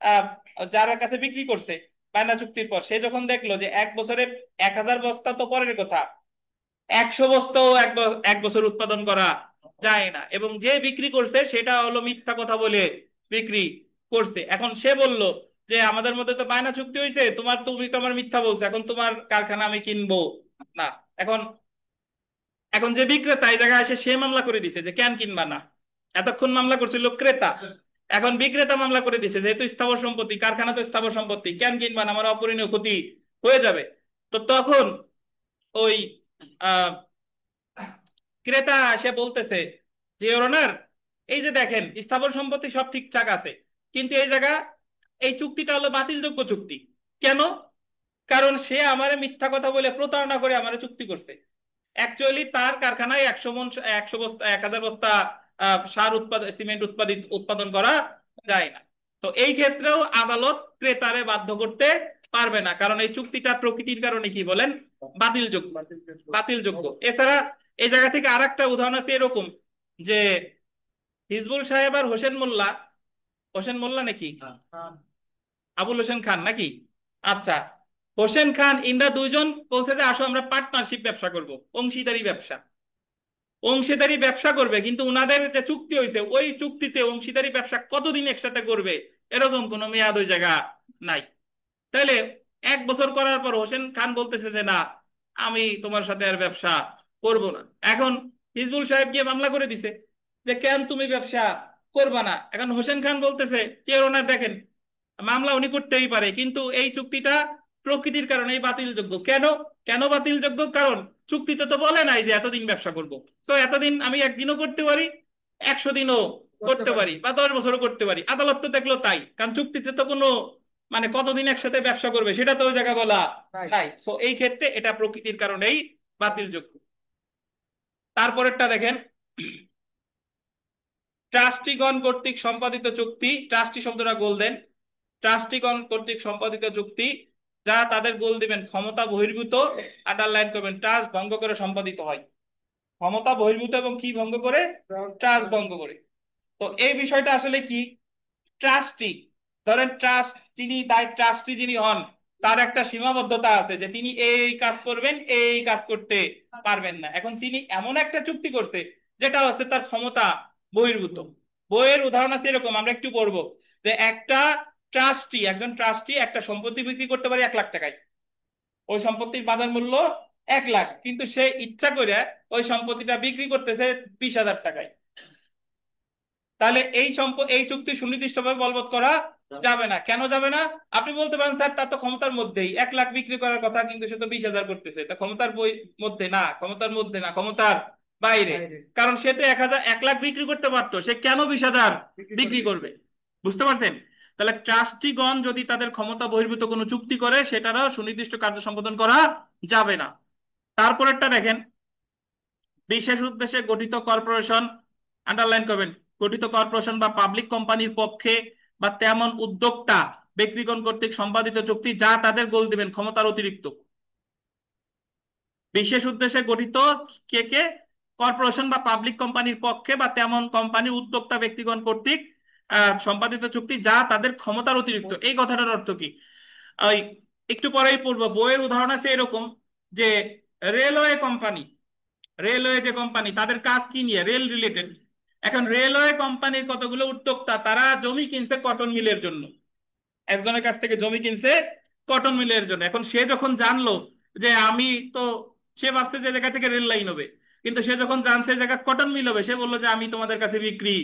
আহ, যার কাছে বিক্রি করছে বায়না চুক্তির পর, সে যখন দেখলো যে 1 বছরে 1000 বস্তা তো পরের কথা, 100 বস্তাও এক বছর উৎপাদন করা যায় না, এবং যে বিক্রি করছে সেটা হলো মিথ্যা কথা বলে বিক্রি করছে। এখন সে বলল যে আমাদের মধ্যে তো বায়না চুক্তি হয়েছে, তুমি তো আমার মিথ্যা বলছো, এখন তোমার কারখানা আমি কিনবো না। এখন এখন যে বিক্রেতা এই জায়গায় এসে সে মামলা করে দিছে যে কেন কিনবা না, এতক্ষণ মামলা করছিল ক্রেতা, এখন বিক্রেতা মামলা করে দিছে যেহেতু স্থাবর সম্পত্তি, কারখানা তো স্থাবর সম্পত্তি, কেন কিনবা না, আমার অপরিণীয় ক্ষতি হয়ে যাবে। তো তখন ওই আহ ক্রেতা সে বলতেছে যে ওর অনার, এই যে দেখেন স্থাবর সম্পত্তি সব ঠিকঠাক আছে, কিন্তু এই জায়গা এই চুক্তিটা হলো বাতিলযোগ্য চুক্তি। কেন? কারণ সে আমারে মিথ্যা কথা বলে প্রতারণা করে আমারে চুক্তি করছে। অ্যাকচুয়ালি তার কারখানায় 100 মণ, 100 বস্তা, 1000 বস্তা সার উৎপাদন, সিমেন্ট উৎপাদন করা যায় না। তো এই ক্ষেত্রেও আদালত ক্রেতারে বাধ্য করতে পারবে না, কারণ এই চুক্তিটা প্রকৃতির কারণে কি বলেন, বাতিলযোগ্য। বাতিলযোগ্য। এছাড়া এই জায়গা থেকে আরেকটা উদাহরণ আছে এরকম, যে হিজবুল সাহেব আর হোসেন মোল্লা, হোসেন মোল্লা নাকি আবুল হোসেন খান নাকি, আচ্ছা, হোসেন খান ইন্দ্রা দুইজন বলছে যে আসো আমরা পার্টনারশিপ ব্যবসা করব, অংশীদারি ব্যবসা। অংশীদারি ব্যবসা করবে, কিন্তু উনাদের যে চুক্তি হয়েছে ওই চুক্তিতে অংশীদারি ব্যবসা কতদিন একসাথে করবে এরকম কোনো মেয়াদ ওই জায়গা নাই। তাহলে 1 বছর করার পর হোসেন খান বলতেছে যে না, আমি তোমার সাথে আর ব্যবসা করব না। এখন হিজবুল সাহেব গিয়ে মামলা করে দিছে যে কেন তুমি ব্যবসা করবা না। এখন হোসেন খান বলতেছে যে ওনার দেখেন মামলা উনি করতেই পারে, কিন্তু এই চুক্তিটা প্রকৃতির কারণে বাতিলযোগ্য। কেন? কেন বাতিলযোগ্য? কারণ চুক্তিতে তো বলে নাই যে এতদিন ব্যবসা করব। তো এতদিন আমি একদিনও করতে পারি, 100 দিনও করতে পারি, বা 10 বছরও করতে পারি। আদালত তো দেখলো তাই, কারণ চুক্তিতে তো কোনো মানে কতদিন একসাথে ব্যবসা করবে সেটা তো ওই জায়গা বলা নাই। তো এই ক্ষেত্রে এটা প্রকৃতির কারণেই বাতিলযোগ্য। তারপরেরটা দেখেন, ট্রাস্টিগণ কর্তৃক সম্পাদিত চুক্তি, ট্রাস্টি শব্দটা গোল্ডেন, ট্রাস্টিগণ কর্তৃক সম্পাদিত চুক্তি যা তাদের গোল দিবেন ক্ষমতা বহির্ভূত, আন্ডারলাইন করবেন, ট্রাস্ট ভঙ্গ করে সম্পাদিত হয়। ক্ষমতা বহির্ভূত এবং কি ভঙ্গ করে? ট্রাস্ট ভঙ্গ করে। তো এই বিষয়টা আসলে কি, ট্রাস্টি, ধরেন ট্রাস্ট যিনি ট্রাস্টি যিনি হন তার একটা সীমাবদ্ধতা আছে যে তিনি এই কাজ করবেন, এই কাজ করতে পারবেন না। এখন তিনি এমন একটা চুক্তি করতে যেটা হচ্ছে তার ক্ষমতা বহির্ভূত। বইয়ের উদাহরণ আছে এরকম, আমরা একটু পড়বো, যে একটা একজন ট্রাস্টি একটা সম্পত্তি বিক্রি করতে পারে 1 লাখ টাকায়, ওই সম্পত্তির বাজার মূল্য 1 লাখ, কিন্তু সে ইচ্ছা করে ওই সম্পত্তিটা বিক্রি করতেছে 20,000 টাকায়। তাহলে এই চুক্তি সুনির্দিষ্টভাবে বলবৎ করা যাবে না। কেন যাবে না? আপনি বলতে পারেন স্যার তার তো ক্ষমতার মধ্যেই 1 লাখ বিক্রি করার কথা, কিন্তু সে তো 20,000 করতেছে, তা ক্ষমতার মধ্যে না, ক্ষমতার মধ্যে না, ক্ষমতার বাইরে। কারণ সে তো 1 লাখ বিক্রি করতে পারতো, সে কেন 20,000 বিক্রি করবে? বুঝতে পারছেন? তাহলে ট্রাস্টিগণ যদি তাদের ক্ষমতা বহির্ভূত কোনো চুক্তি করে সেটারও সুনির্দিষ্ট কার্য সম্পাদন করা যাবে না। তারপরেরটা দেখেন, বিশেষ উদ্দেশ্যে গঠিত কর্পোরেশন, আন্ডারলাইন করবেন, গঠিত কর্পোরেশন বা পাবলিক কোম্পানির পক্ষে বা তেমন উদ্যোক্তা ব্যক্তিগণ কর্তৃক সম্পাদিত চুক্তি যা তাদের গোল দিবেন ক্ষমতার অতিরিক্ত। বিশেষ উদ্দেশ্যে গঠিত কে কে? কর্পোরেশন বা পাবলিক কোম্পানির পক্ষে বা তেমন কোম্পানির উদ্যোক্তা ব্যক্তিগণ কর্তৃক সম্পাদিত চুক্তি যা তাদের ক্ষমতার অতিরিক্ত। এই কথাটার অর্থ কি? ওই একটু পরেই পড়বো, বইয়ের উদাহরণ আছে এরকম, যে রেলওয়ে কোম্পানি, রেলওয়ে যে কোম্পানি তাদের কাজ কি নিয়ে? Rail related. এখন রেলওয়ে কোম্পানির কতগুলো উদ্যোক্তা তারা জমি কিনছে কটন মিলের জন্য, একজনের কাছ থেকে জমি কিনছে কটন মিলের জন্য। এখন সে যখন জানলো যে আমি তো, সে ভাবছে যে জায়গা থেকে রেল লাইন হবে, কিন্তু সে যখন জানছে জায়গা কটন মিল হবে সে বললো যে আমি তোমাদের কাছে বিক্রি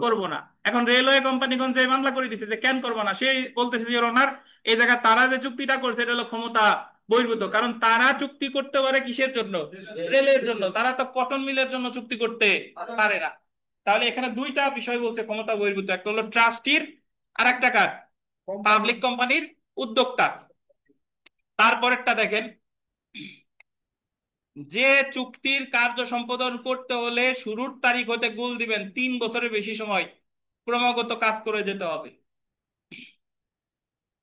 করব না। এখন রেলওয়ে কোম্পানিগঞ্জ যে মামলা করে দিছে যে কেন করবো না, সে বলতেছে যে ওনার এই জায়গা তারা যে চুক্তিটা করছে এটা হলো ক্ষমতা বহির্ভূত, কারণ তারা চুক্তি করতে পারে কিসের জন্য? রেলের জন্য, তারা তো কটন মিলের জন্য চুক্তি করতে পারে না। তাহলে এখানে দুইটা বিষয় বলছে ক্ষমতা বহির্ভূত, একটা হলো ট্রাস্টির আর একটা কার? পাবলিক কোম্পানির উদ্যোক্তা। তারপরেরটা দেখেন, যে চুক্তির কার্য সম্পাদন করতে হলে শুরুর তারিখ হতে গোল দিবেন 3 বছরের বেশি সময় ক্রমাগত কাজ করে যেতে হবে।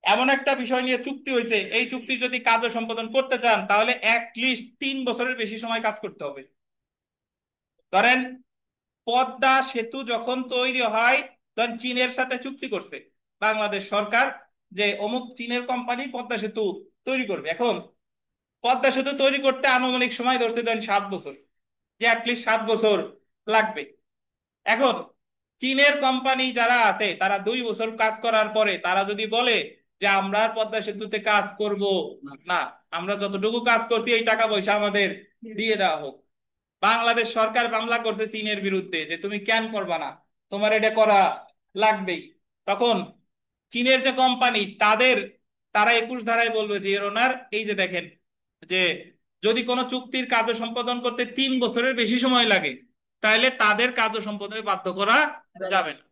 এমন একটা বিষয় নিয়ে চুক্তি হয়েছে, এই চুক্তি যদি কার্য সম্পাদন করতে চান তাহলে লিস্ট 3 বছরের বেশি সময় কাজ করতে হবে। ধরেন পদ্মা সেতু যখন তৈরি হয়, ধরেন চীনের সাথে চুক্তি করছে বাংলাদেশ সরকার যে অমুক চীনের কোম্পানি পদ্মা সেতু তৈরি করবে। এখন পদ্মা সেতু তৈরি করতে আনুমানিক সময় ধরছে ধরেন 7 বছর, যে 7 বছর লাগবে। এখন চীনের কোম্পানি যারা আছে তারা 2 বছর কাজ করার পরে তারা যদি বলে যে আমরা আর পদ্মা সেতুতে কাজ করব না, আমরা যতটুকু কাজ করছি এই টাকা পয়সা আমাদের দিয়ে দেওয়া হোক, বাংলাদেশ সরকার মামলা করছে চীনের বিরুদ্ধে যে তুমি কেন করবা না, তোমার এটা করা লাগবেই, তখন চীনের যে কোম্পানি তারা 21 ধারায় বলবে যে এর ওনার এই যে দেখেন যে যদি কোনো চুক্তির কার্য সম্পাদন করতে 3 বছরের বেশি সময় লাগে তাহলে তাদের কার্য সম্পাদনে বাধ্য করা যাবে না।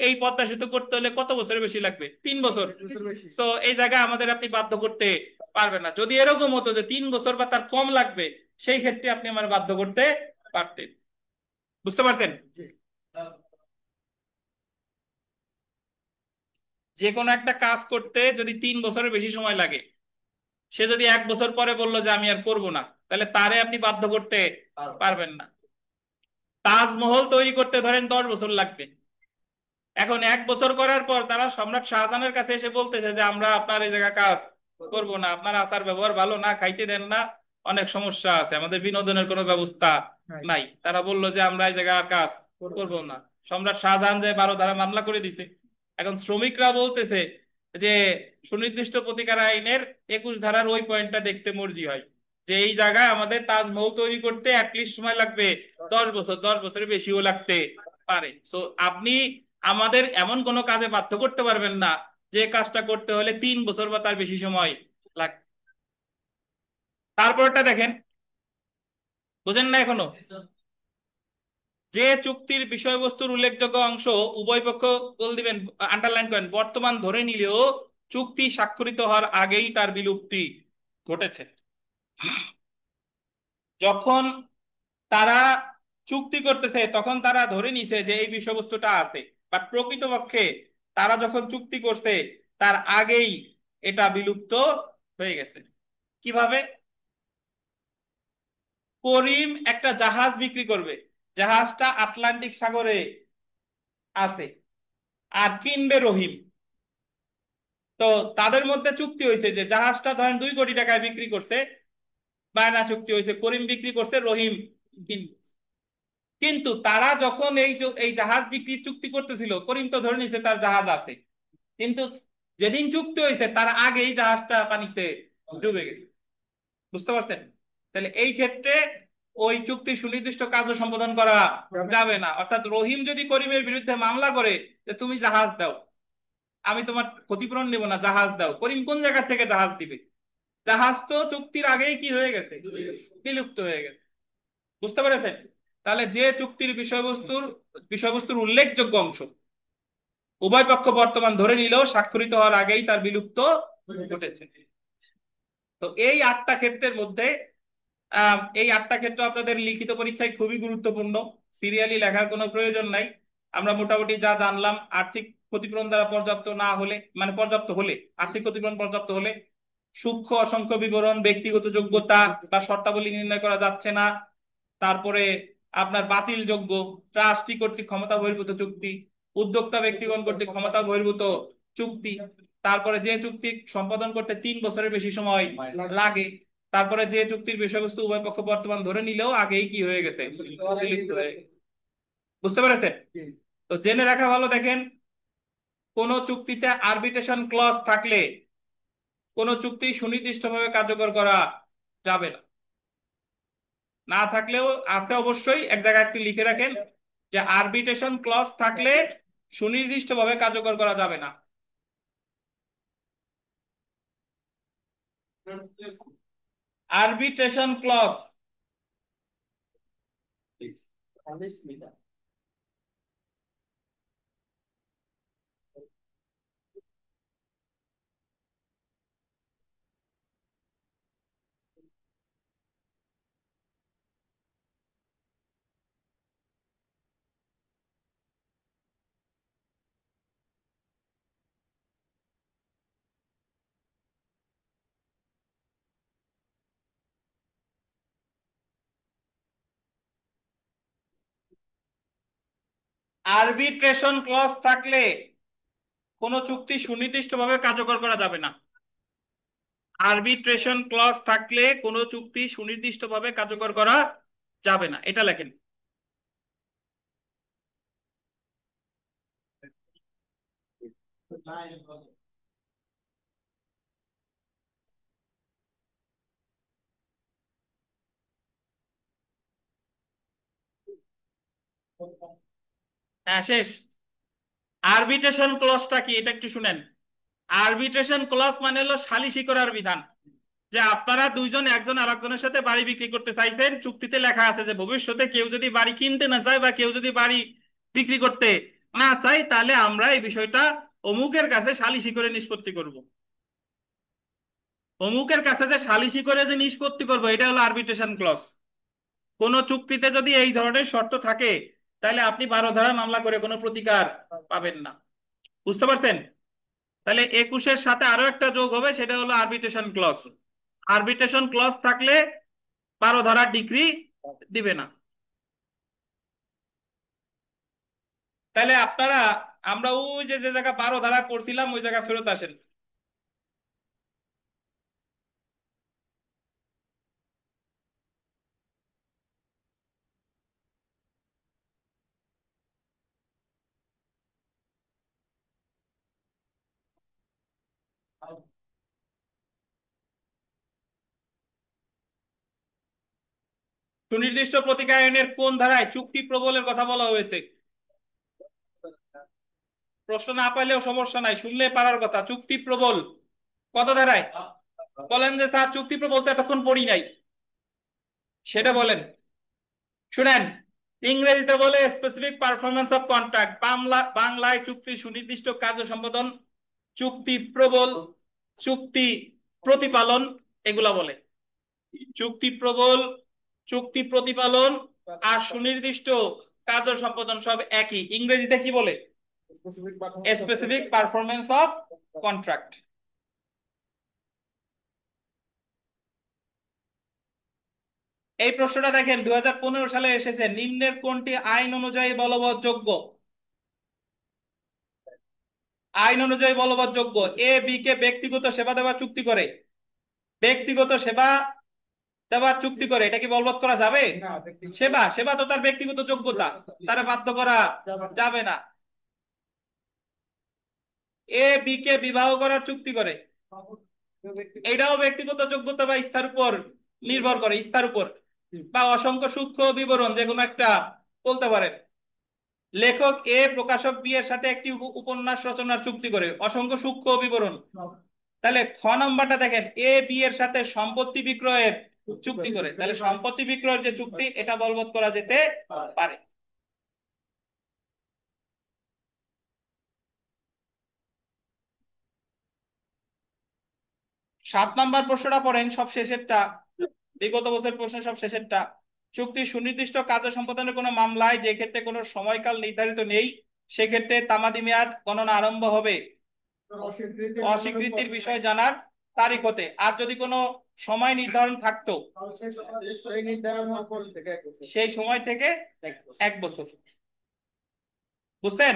এই পদ্মা সেতু করতে হলে কত বছরের বেশি লাগবে? 3 বছর। তো এই জায়গায় আমাদের আপনি বাধ্য করতে পারবেন না। যদি এরকম হতো যে 3 বছর বা তার কম লাগবে সেই ক্ষেত্রে আপনি আমার বাধ্য করতে পারতেন। বুঝতে পারতেন? যে কোনো একটা কাজ করতে যদি 3 বছরের বেশি সময় লাগে, সে যদি 1 বছর পরে বললো যে আমি আর করব না, তাহলে তারে আপনি বাধ্য করতে পারবেন না। তাজমহল তৈরি করতে ধরেন 10 বছর লাগবে, এখন 1 বছর করার পর তারা সম্রাট শাহজাহানের কাছে এসে বলতেছে যে আমরা আপনার এই জায়গা কাজ করব না, আপনার আচার ব্যবহার ভালো না, খাইতে দেন না, অনেক সমস্যা আছে, আমাদের বিনোদনের কোনো ব্যবস্থা নাই, তারা বললো যে আমরা এই জায়গা কাজ করব না। সম্রাট শাহজাহান যে 12 ধারা মামলা করে দিছে। এখন শ্রমিকরা বলতেছে যে সুনির্দিষ্ট প্রতিকার আইনের 21 ধারার ওই পয়েন্টটা দেখতে মর্জি হয় যে এই জায়গায় আমাদের তাজমহল তৈরি করতে অ্যাটলিস্ট সময় লাগবে 10 বছর, 10 বছরের বেশিও লাগতে পারে। সো আপনি আমাদের এমন কোনো কাজে বাধ্য করতে পারবেন না যে কাজটা করতে হলে 3 বছর বা তার বেশি সময় লাগবে। তারপরটা দেখেন, বুঝেন না এখনো? যে চুক্তির বিষয়বস্তুর উল্লেখযোগ্য অংশ উভয় পক্ষ বল দিবেন, আন্ডারলাইন করেন, বর্তমান ধরে নিলেও চুক্তি স্বাক্ষরিত হওয়ার আগেই তার বিলুপ্তি ঘটেছে। যখন তারা চুক্তি করতেছে তখন তারা ধরে নিছে যে এই বিষয়বস্তুটা আছে, বাট প্রকৃতপক্ষে তারা যখন চুক্তি করছে তার আগেই এটা বিলুপ্ত হয়ে গেছে। কিভাবে? করিম একটা জাহাজ বিক্রি করবে, জাহাজটা আটলান্টিক সাগরে আছে, আর কিনবে রহিম। তো তাদের মধ্যে চুক্তি হয়েছে যে জাহাজটা ধরেন 2 কোটি টাকায় বিক্রি করছে, বায়না চুক্তি হয়েছে, করিম বিক্রি করছে, রহিম কিনবে। কিন্তু তারা যখন এই জাহাজ বিক্রির চুক্তি করতেছিল করিম তো ধরে নিছে তার জাহাজ আছে, কিন্তু যেদিন চুক্তি হয়েছে তার আগেই জাহাজটা পানিতে ডুবে গেছে। বুঝতে পারছেন? তাহলে এই ক্ষেত্রে ওই চুক্তি সুনির্দিষ্ট কার্য সম্পাদন করা যাবে না। অর্থাৎ রহিম যদি করিমের বিরুদ্ধে মামলা করে যে তুমি জাহাজ দাও, আমি তোমার ক্ষতিপূরণ নেব না, জাহাজ দাও, করিম কোন জায়গা থেকে জাহাজ দিবে? জাহাজ তো চুক্তির আগেই কি হয়ে গেছে? বিলুপ্ত হয়ে গেছে। বুঝতে পেরেছেন? তাহলে যে চুক্তির বিষয়বস্তুর উল্লেখযোগ্য অংশ উভয় পক্ষ বর্তমান ধরে নিলেও স্বাক্ষরিত হওয়ার আগেই তার বিলুপ্ত ঘটেছে। তো এই 8টা ক্ষেত্রের মধ্যে এই 8টা ক্ষেত্র আপনাদের লিখিত পরীক্ষায় খুবই গুরুত্বপূর্ণ, সিরিয়ালি লেখার কোনো প্রয়োজন নাই। আমরা মোটামুটি যা জানলাম, আর্থিক ক্ষতিপূরণ দ্বারা পর্যাপ্ত না হলে, মানে পর্যাপ্ত হলে, আর্থিক ক্ষতিপূরণ পর্যাপ্ত হলে, সূক্ষ্ম অসংখ্য বিবরণ, ব্যক্তিগত যোগ্যতা বা শর্তাবলী নির্ণয় করা যাচ্ছে না, তারপরে আপনার বাতিল যোগ্য, ট্রাস্টি কর্তৃক ক্ষমতা বহির্ভূত চুক্তি, উদ্যোক্তা ব্যক্তিগণ কর্তৃক ক্ষমতা বহির্ভূত চুক্তি, তারপরে যে চুক্তি সম্পাদন করতে 3 বছরের বেশি সময় লাগে, তারপরে যে চুক্তির বিষয়বস্তু উভয় পক্ষ বর্তমান ধরে নিলেও আগেই কি হয়ে গেছে? বিলুপ্ত হয়ে গেছে। বুঝতে পেরেছেন? তো জেনে রাখা ভালো। দেখেন, কোন চুক্তিতে আরবিট্রেশন ক্লজ থাকলে কোন চুক্তি সুনির্দিষ্টভাবে কার্যকর করা যাবে না। না থাকলেও আছে অবশ্যই, এক জায়গায় একটু লিখে রাখেন যে আরবিট্রেশন ক্লজ থাকলে সুনির্দিষ্টভাবে কার্যকর করা যাবে না। আরবিট্রেশন ক্লজ আরবিট্রেশন ক্লজ থাকলে কোন চুক্তি সুনির্দিষ্টভাবে কার্যকর করা যাবে না। আরবিট্রেশন ক্লজ থাকলে কোন চুক্তি সুনির্দিষ্টভাবে কার্যকর করা যাবে না, এটা লেখেন। হ্যাঁ, শেষ। আরবিট্রেশন ক্লজটা কি এটা একটু শুনেন। আরবিট্রেশন ক্লজ মানে হলো সালিসি করার বিধান। যে আপনারা দুইজন একজন আরেকজনের সাথে বাড়ি বিক্রি করতে চাইছেন, চুক্তিতে লেখা আছে যে ভবিষ্যতে কেউ যদি বাড়ি কিনতে না চায় বা কেউ যদি বাড়ি বিক্রি করতে না চায়, তাহলে আমরা এই বিষয়টা অমুকের কাছে সালিসি করে নিষ্পত্তি করব। অমুকের কাছে যে সালিসি করে যে নিষ্পত্তি করব, এটা হলো আরবিট্রেশন ক্লজ। কোন চুক্তিতে যদি এই ধরনের শর্ত থাকে, তাহলে আপনি 12 ধারা মামলা করে কোনো প্রতিকার পাবেন না। বুঝতে পারছেন? তাহলে 21-এর সাথে আরো একটা যোগ হবে, সেটা হলো আরবিট্রেশন ক্লজ। আরবিট্রেশন ক্লজ থাকলে 12 ধারার ডিগ্রি দিবে না। তাহলে আপনারা, আমরা ওই যে যে জায়গা 12 ধারা করছিলাম ওই জায়গা ফেরত আসেন। সুনির্দিষ্ট প্রতিকার আইনের কোন ধারায় চুক্তি প্রবলের কথা বলা হয়েছে? প্রশ্ন না পাইলেও সমস্যা নাই, শুনলে পারার কথা। চুক্তি প্রবল কত ধারায়? বলেন যে স্যার চুক্তি প্রবল তো এতক্ষণ পড়ি নাই, সেটা বলেন। শুনেন, ইংরেজিতে বলে স্পেসিফিক পারফরমেন্স অফ কন্ট্রাক্ট, বাংলায় চুক্তি সুনির্দিষ্ট কার্য সম্পাদন, চুক্তি প্রবল, চুক্তি প্রতিপালন, এগুলা বলে। চুক্তি প্রবল, চুক্তি প্রতিপালন আর সুনির্দিষ্ট কার্য সম্পাদন সব একই। ইংরেজিতে কি বলে? Specific performance of contract. এই প্রশ্নটা দেখেন 2015 সালে এসেছে। নিম্নের কোনটি আইন অনুযায়ী বলবৎযোগ্য? আইন অনুযায়ী বলবৎযোগ্য। এ বি কে ব্যক্তিগত সেবা দেওয়ার চুক্তি করে, ব্যক্তিগত সেবা দেওয়ার চুক্তি করে, এটা কি বলবৎ করা যাবে? সেবা, সেবা তো তার ব্যক্তিগত যোগ্যতা, তারা বাধ্য করা যাবে না। এ বি কে বিবাহ করার চুক্তি করে, এটাও ব্যক্তিগত যোগ্যতা বা ইচ্ছার উপর নির্ভর করে, ইচ্ছার উপর। বা অসংখ্য সূক্ষ্ম বিবরণ যে কোনো একটা বলতে পারেন। লেখক এ প্রকাশক বি এর সাথে একটি উপন্যাস রচনার চুক্তি করে, অসংখ্য সূক্ষ্ম বিবরণ। তাহলে খ নাম্বারটা দেখেন, এ বি এর সাথে সম্পত্তি বিক্রয়ের চুক্তি করে, তাহলে সম্পত্তি বিক্রয়ের যে চুক্তি, এটা বলবৎ করা যেতে পারে। 7 নাম্বার প্রশ্নটা পড়েন, সব শেষেরটা, বিগত বছর প্রশ্ন সব শেষেরটা। চুক্তি সুনির্দিষ্ট কার্য সম্পাদনের কোনো মামলায় যে ক্ষেত্রে কোনো সময়কাল নির্ধারিত নেই, সেক্ষেত্রে তামাদি মেয়াদ গণনা আরম্ভ হবে অস্বীকৃতির বিষয় জানার তারিখ হতে। আর যদি কোনো সময় নির্ধারণ থাকতো, সেই সময় থেকে 1 বছর। বুঝছেন?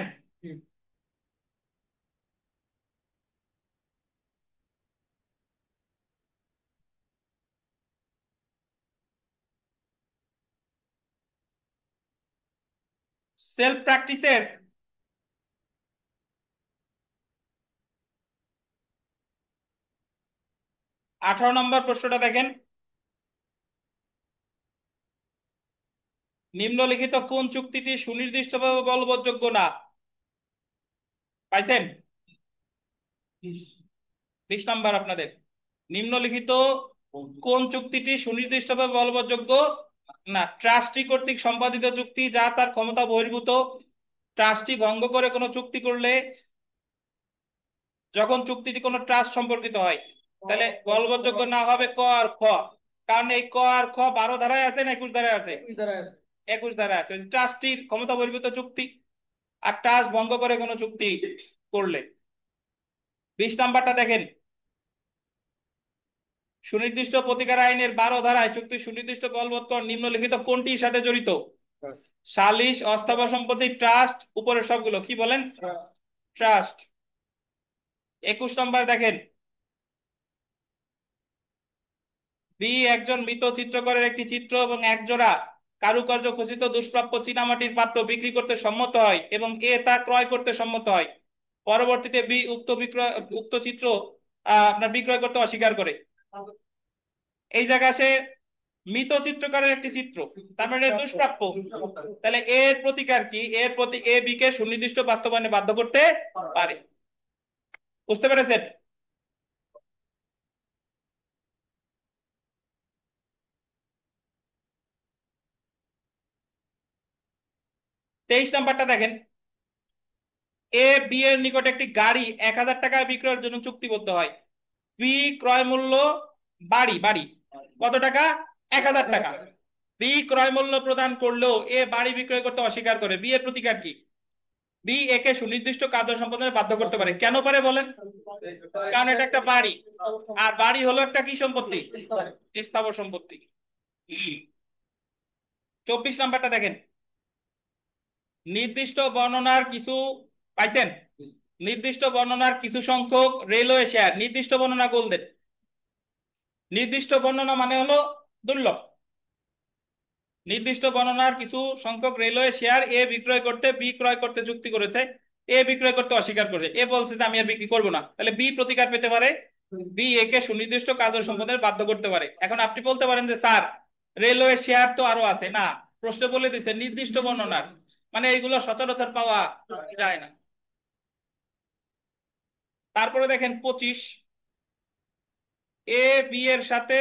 সেলফ প্র্যাকটিসের 18 নম্বর প্রশ্নটা দেখেন, নিম্নলিখিত কোন চুক্তিটি সুনির্দিষ্টভাবে বলবৎযোগ্য না? পাইছেন? 20 নাম্বার আপনাদের। নিম্নলিখিত কোন চুক্তিটি সুনির্দিষ্টভাবে বলবৎযোগ্য না? ট্রাস্টি কর্তৃক সম্পাদিত চুক্তি যা তার ক্ষমতা বহির্ভূত, ট্রাস্টি ভঙ্গ করে কোনো চুক্তি করলে, যখন চুক্তিটি কোনো ট্রাস্ট সম্পর্কিত হয়, তাহলে বলবৎযোগ্য না হবে ক আর খ। কারণ এই ক আর খ 12 ধারায় আছে না 21 ধারায় আছে? 21 ধারায় আছে। ট্রাস্টির ক্ষমতা বহির্ভূত চুক্তি আর ট্রাস্ট ভঙ্গ করে কোনো চুক্তি করলে। 20 নাম্বারটা দেখেন, সুনির্দিষ্ট প্রতিকার আইনের 12 ধারায় চুক্তি সুনির্দিষ্ট বলবৎকরণ নিম্নলিখিত কোনটির সাথে জড়িত? সালিস, অস্থাবর সম্পত্তি, ট্রাস্ট, উপরের সবগুলো। কি বলেন? ট্রাস্ট। 21 নম্বর দেখেন, বি একজন মৃত চিত্রকরের একটি চিত্র এবং এক জোড়া কারুকার্য খচিত দুষ্প্রাপ্য চীনামাটির পাত্র বিক্রি করতে সম্মত হয় এবং এ তা ক্রয় করতে সম্মত হয়। পরবর্তীতে বি উক্ত চিত্র আপনার বিক্রয় করতে অস্বীকার করে। এই জায়গায় সে মৃত চিত্রকারের একটি চিত্র, তার মানে এটা দুষ্প্রাপ্য। তাহলে এর প্রতিকার কি? এর প্রতি এ বি কে সুনির্দিষ্ট বাস্তবায়নে বাধ্য করতে পারে। বুঝতে পেরেছেন? 23 নাম্বারটা দেখেন, এ বি এর নিকট একটি গাড়ি 1000 টাকায় বিক্রয়ের জন্য চুক্তিবদ্ধ হয়। বি ক্রয় মূল্য, বাড়ি বাড়ি কত টাকা? 1000 টাকা। বি ক্রয় মূল্য প্রদান করলেও এ বাড়ি বিক্রয় করতে অস্বীকার করে। বি এর প্রতিকার কি? বি একে সুনির্দিষ্ট কার্য সম্পাদনে বাধ্য করতে পারে। কেন পারে বলেন? কারণ এটা একটা বাড়ি, আর বাড়ি হলো একটা কি সম্পত্তি? স্থাবর সম্পত্তি। 24 নাম্বারটা দেখেন, নির্দিষ্ট বর্ণনার কিছু পাইছেন? নির্দিষ্ট বর্ণনার কিছু সংখ্যক রেলওয়ে শেয়ার, নির্দিষ্ট বর্ণনা বলতেন, নির্দিষ্ট বর্ণনা মানে হলো দুর্লভ। নির্দিষ্ট বর্ণনার কিছু সংখ্যক রেলওয়ে শেয়ার এ বিক্রয় করতে বি ক্রয় করতে চুক্তি করেছে। এ বিক্রয় করতে অস্বীকার করেছে। এ বলছে যে আমি আর বিক্রি করবো না। তাহলে বি প্রতিকার পেতে পারে, বি এ কে সুনির্দিষ্ট কার্য সম্পাদনে বাধ্য করতে পারে। এখন আপনি বলতে পারেন যে স্যার রেলওয়ে শেয়ার তো আরো আছে না, প্রশ্ন বলে দিছে নির্দিষ্ট বর্ণনার, মানে এইগুলো সচরাচর পাওয়া যায় না। তারপরে দেখেন 25, এ বি এর সাথে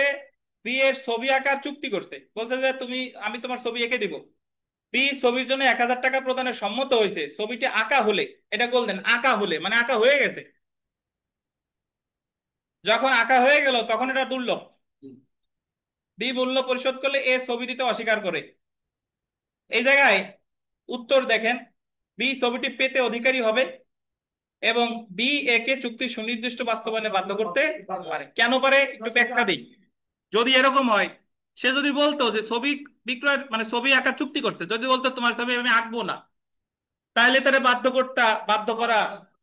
বি এর ছবি আঁকার চুক্তি করছে, বলছে যে আমি তোমার ছবি এঁকে দিব। বি ছবির জন্য 1000 টাকা প্রদানের সম্মত হয়েছে ছবিটি আঁকা হলে। এটা বললেন আঁকা হলে, মানে আঁকা হয়ে গেছে। যখন আঁকা হয়ে গেল তখন এটা দুর্লভ। বি মূল্য পরিশোধ করলে এ ছবি দিতে অস্বীকার করে। এই জায়গায় উত্তর দেখেন, বি ছবিটি পেতে অধিকারী হবে এবং বি এ কে চুক্তি সুনির্দিষ্ট বাস্তবায়নে বাধ্য করতে পারে। কেন পারে একটু ব্যাখ্যা দিই। যদি এরকম হয়, সে যদি বলতো যে ছবি বিক্রয় মানে ছবি আঁকার চুক্তি করতে, যদি বলতো তোমার ছবি আমি আঁকবো না, তাহলে তারা বাধ্য করা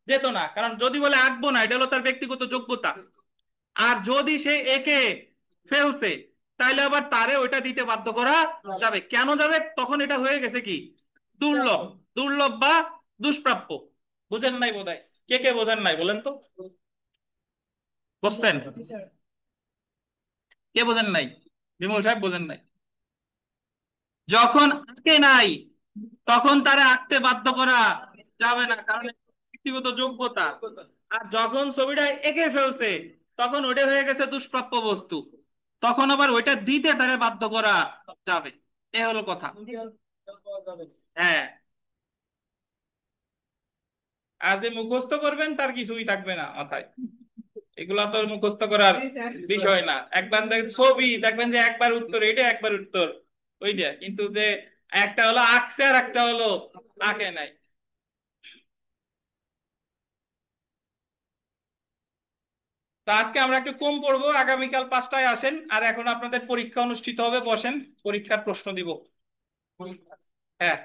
যেত না। কারণ যদি বলে আঁকবো না, এটা হলো তার ব্যক্তিগত যোগ্যতা। আর যদি সে একে ফেলছে, তাহলে আবার তারে ওইটা দিতে বাধ্য করা যাবে। কেন যাবে? তখন এটা হয়ে গেছে কি? দুর্লভ। দুর্লভ বা দুষ্প্রাপ্য। বুঝেন নাই বোধহয়। কে কে বোঝেন নাই বলেন তো? বুঝছেন? কে বোঝেন নাই? বিমল সাহেব বোঝেন নাই? যখন আঁকে নাই তখন তারা আঁকতে বাধ্য করা যাবে না, কারণ এটা ব্যক্তিগত যোগ্যতা। আর যখন ছবিটা এঁকে ফেলছে তখন ওটা হয়ে গেছে দুষ্প্রাপ্য বস্তু, তখন আবার ওইটা দিতে তারা বাধ্য করা যাবে। এ হলো কথা। হ্যাঁ, আর যে মুখস্থ করবেন তার কিছুই থাকবে না মাথায়। এগুলা তো মুখস্থ করার বিষয় না। একবার ছবি দেখবেন যে একবার উত্তর এটা, একবার উত্তর ওইটা, কিন্তু যে একটা হলো আঁকছে আর একটা হলো আঁকে নাই। তো আজকে আমরা একটু কম পড়বো, আগামীকাল 5টায় আসেন। আর এখন আপনাদের পরীক্ষা অনুষ্ঠিত হবে, বসেন, পরীক্ষার প্রশ্ন দিব। হ্যাঁ।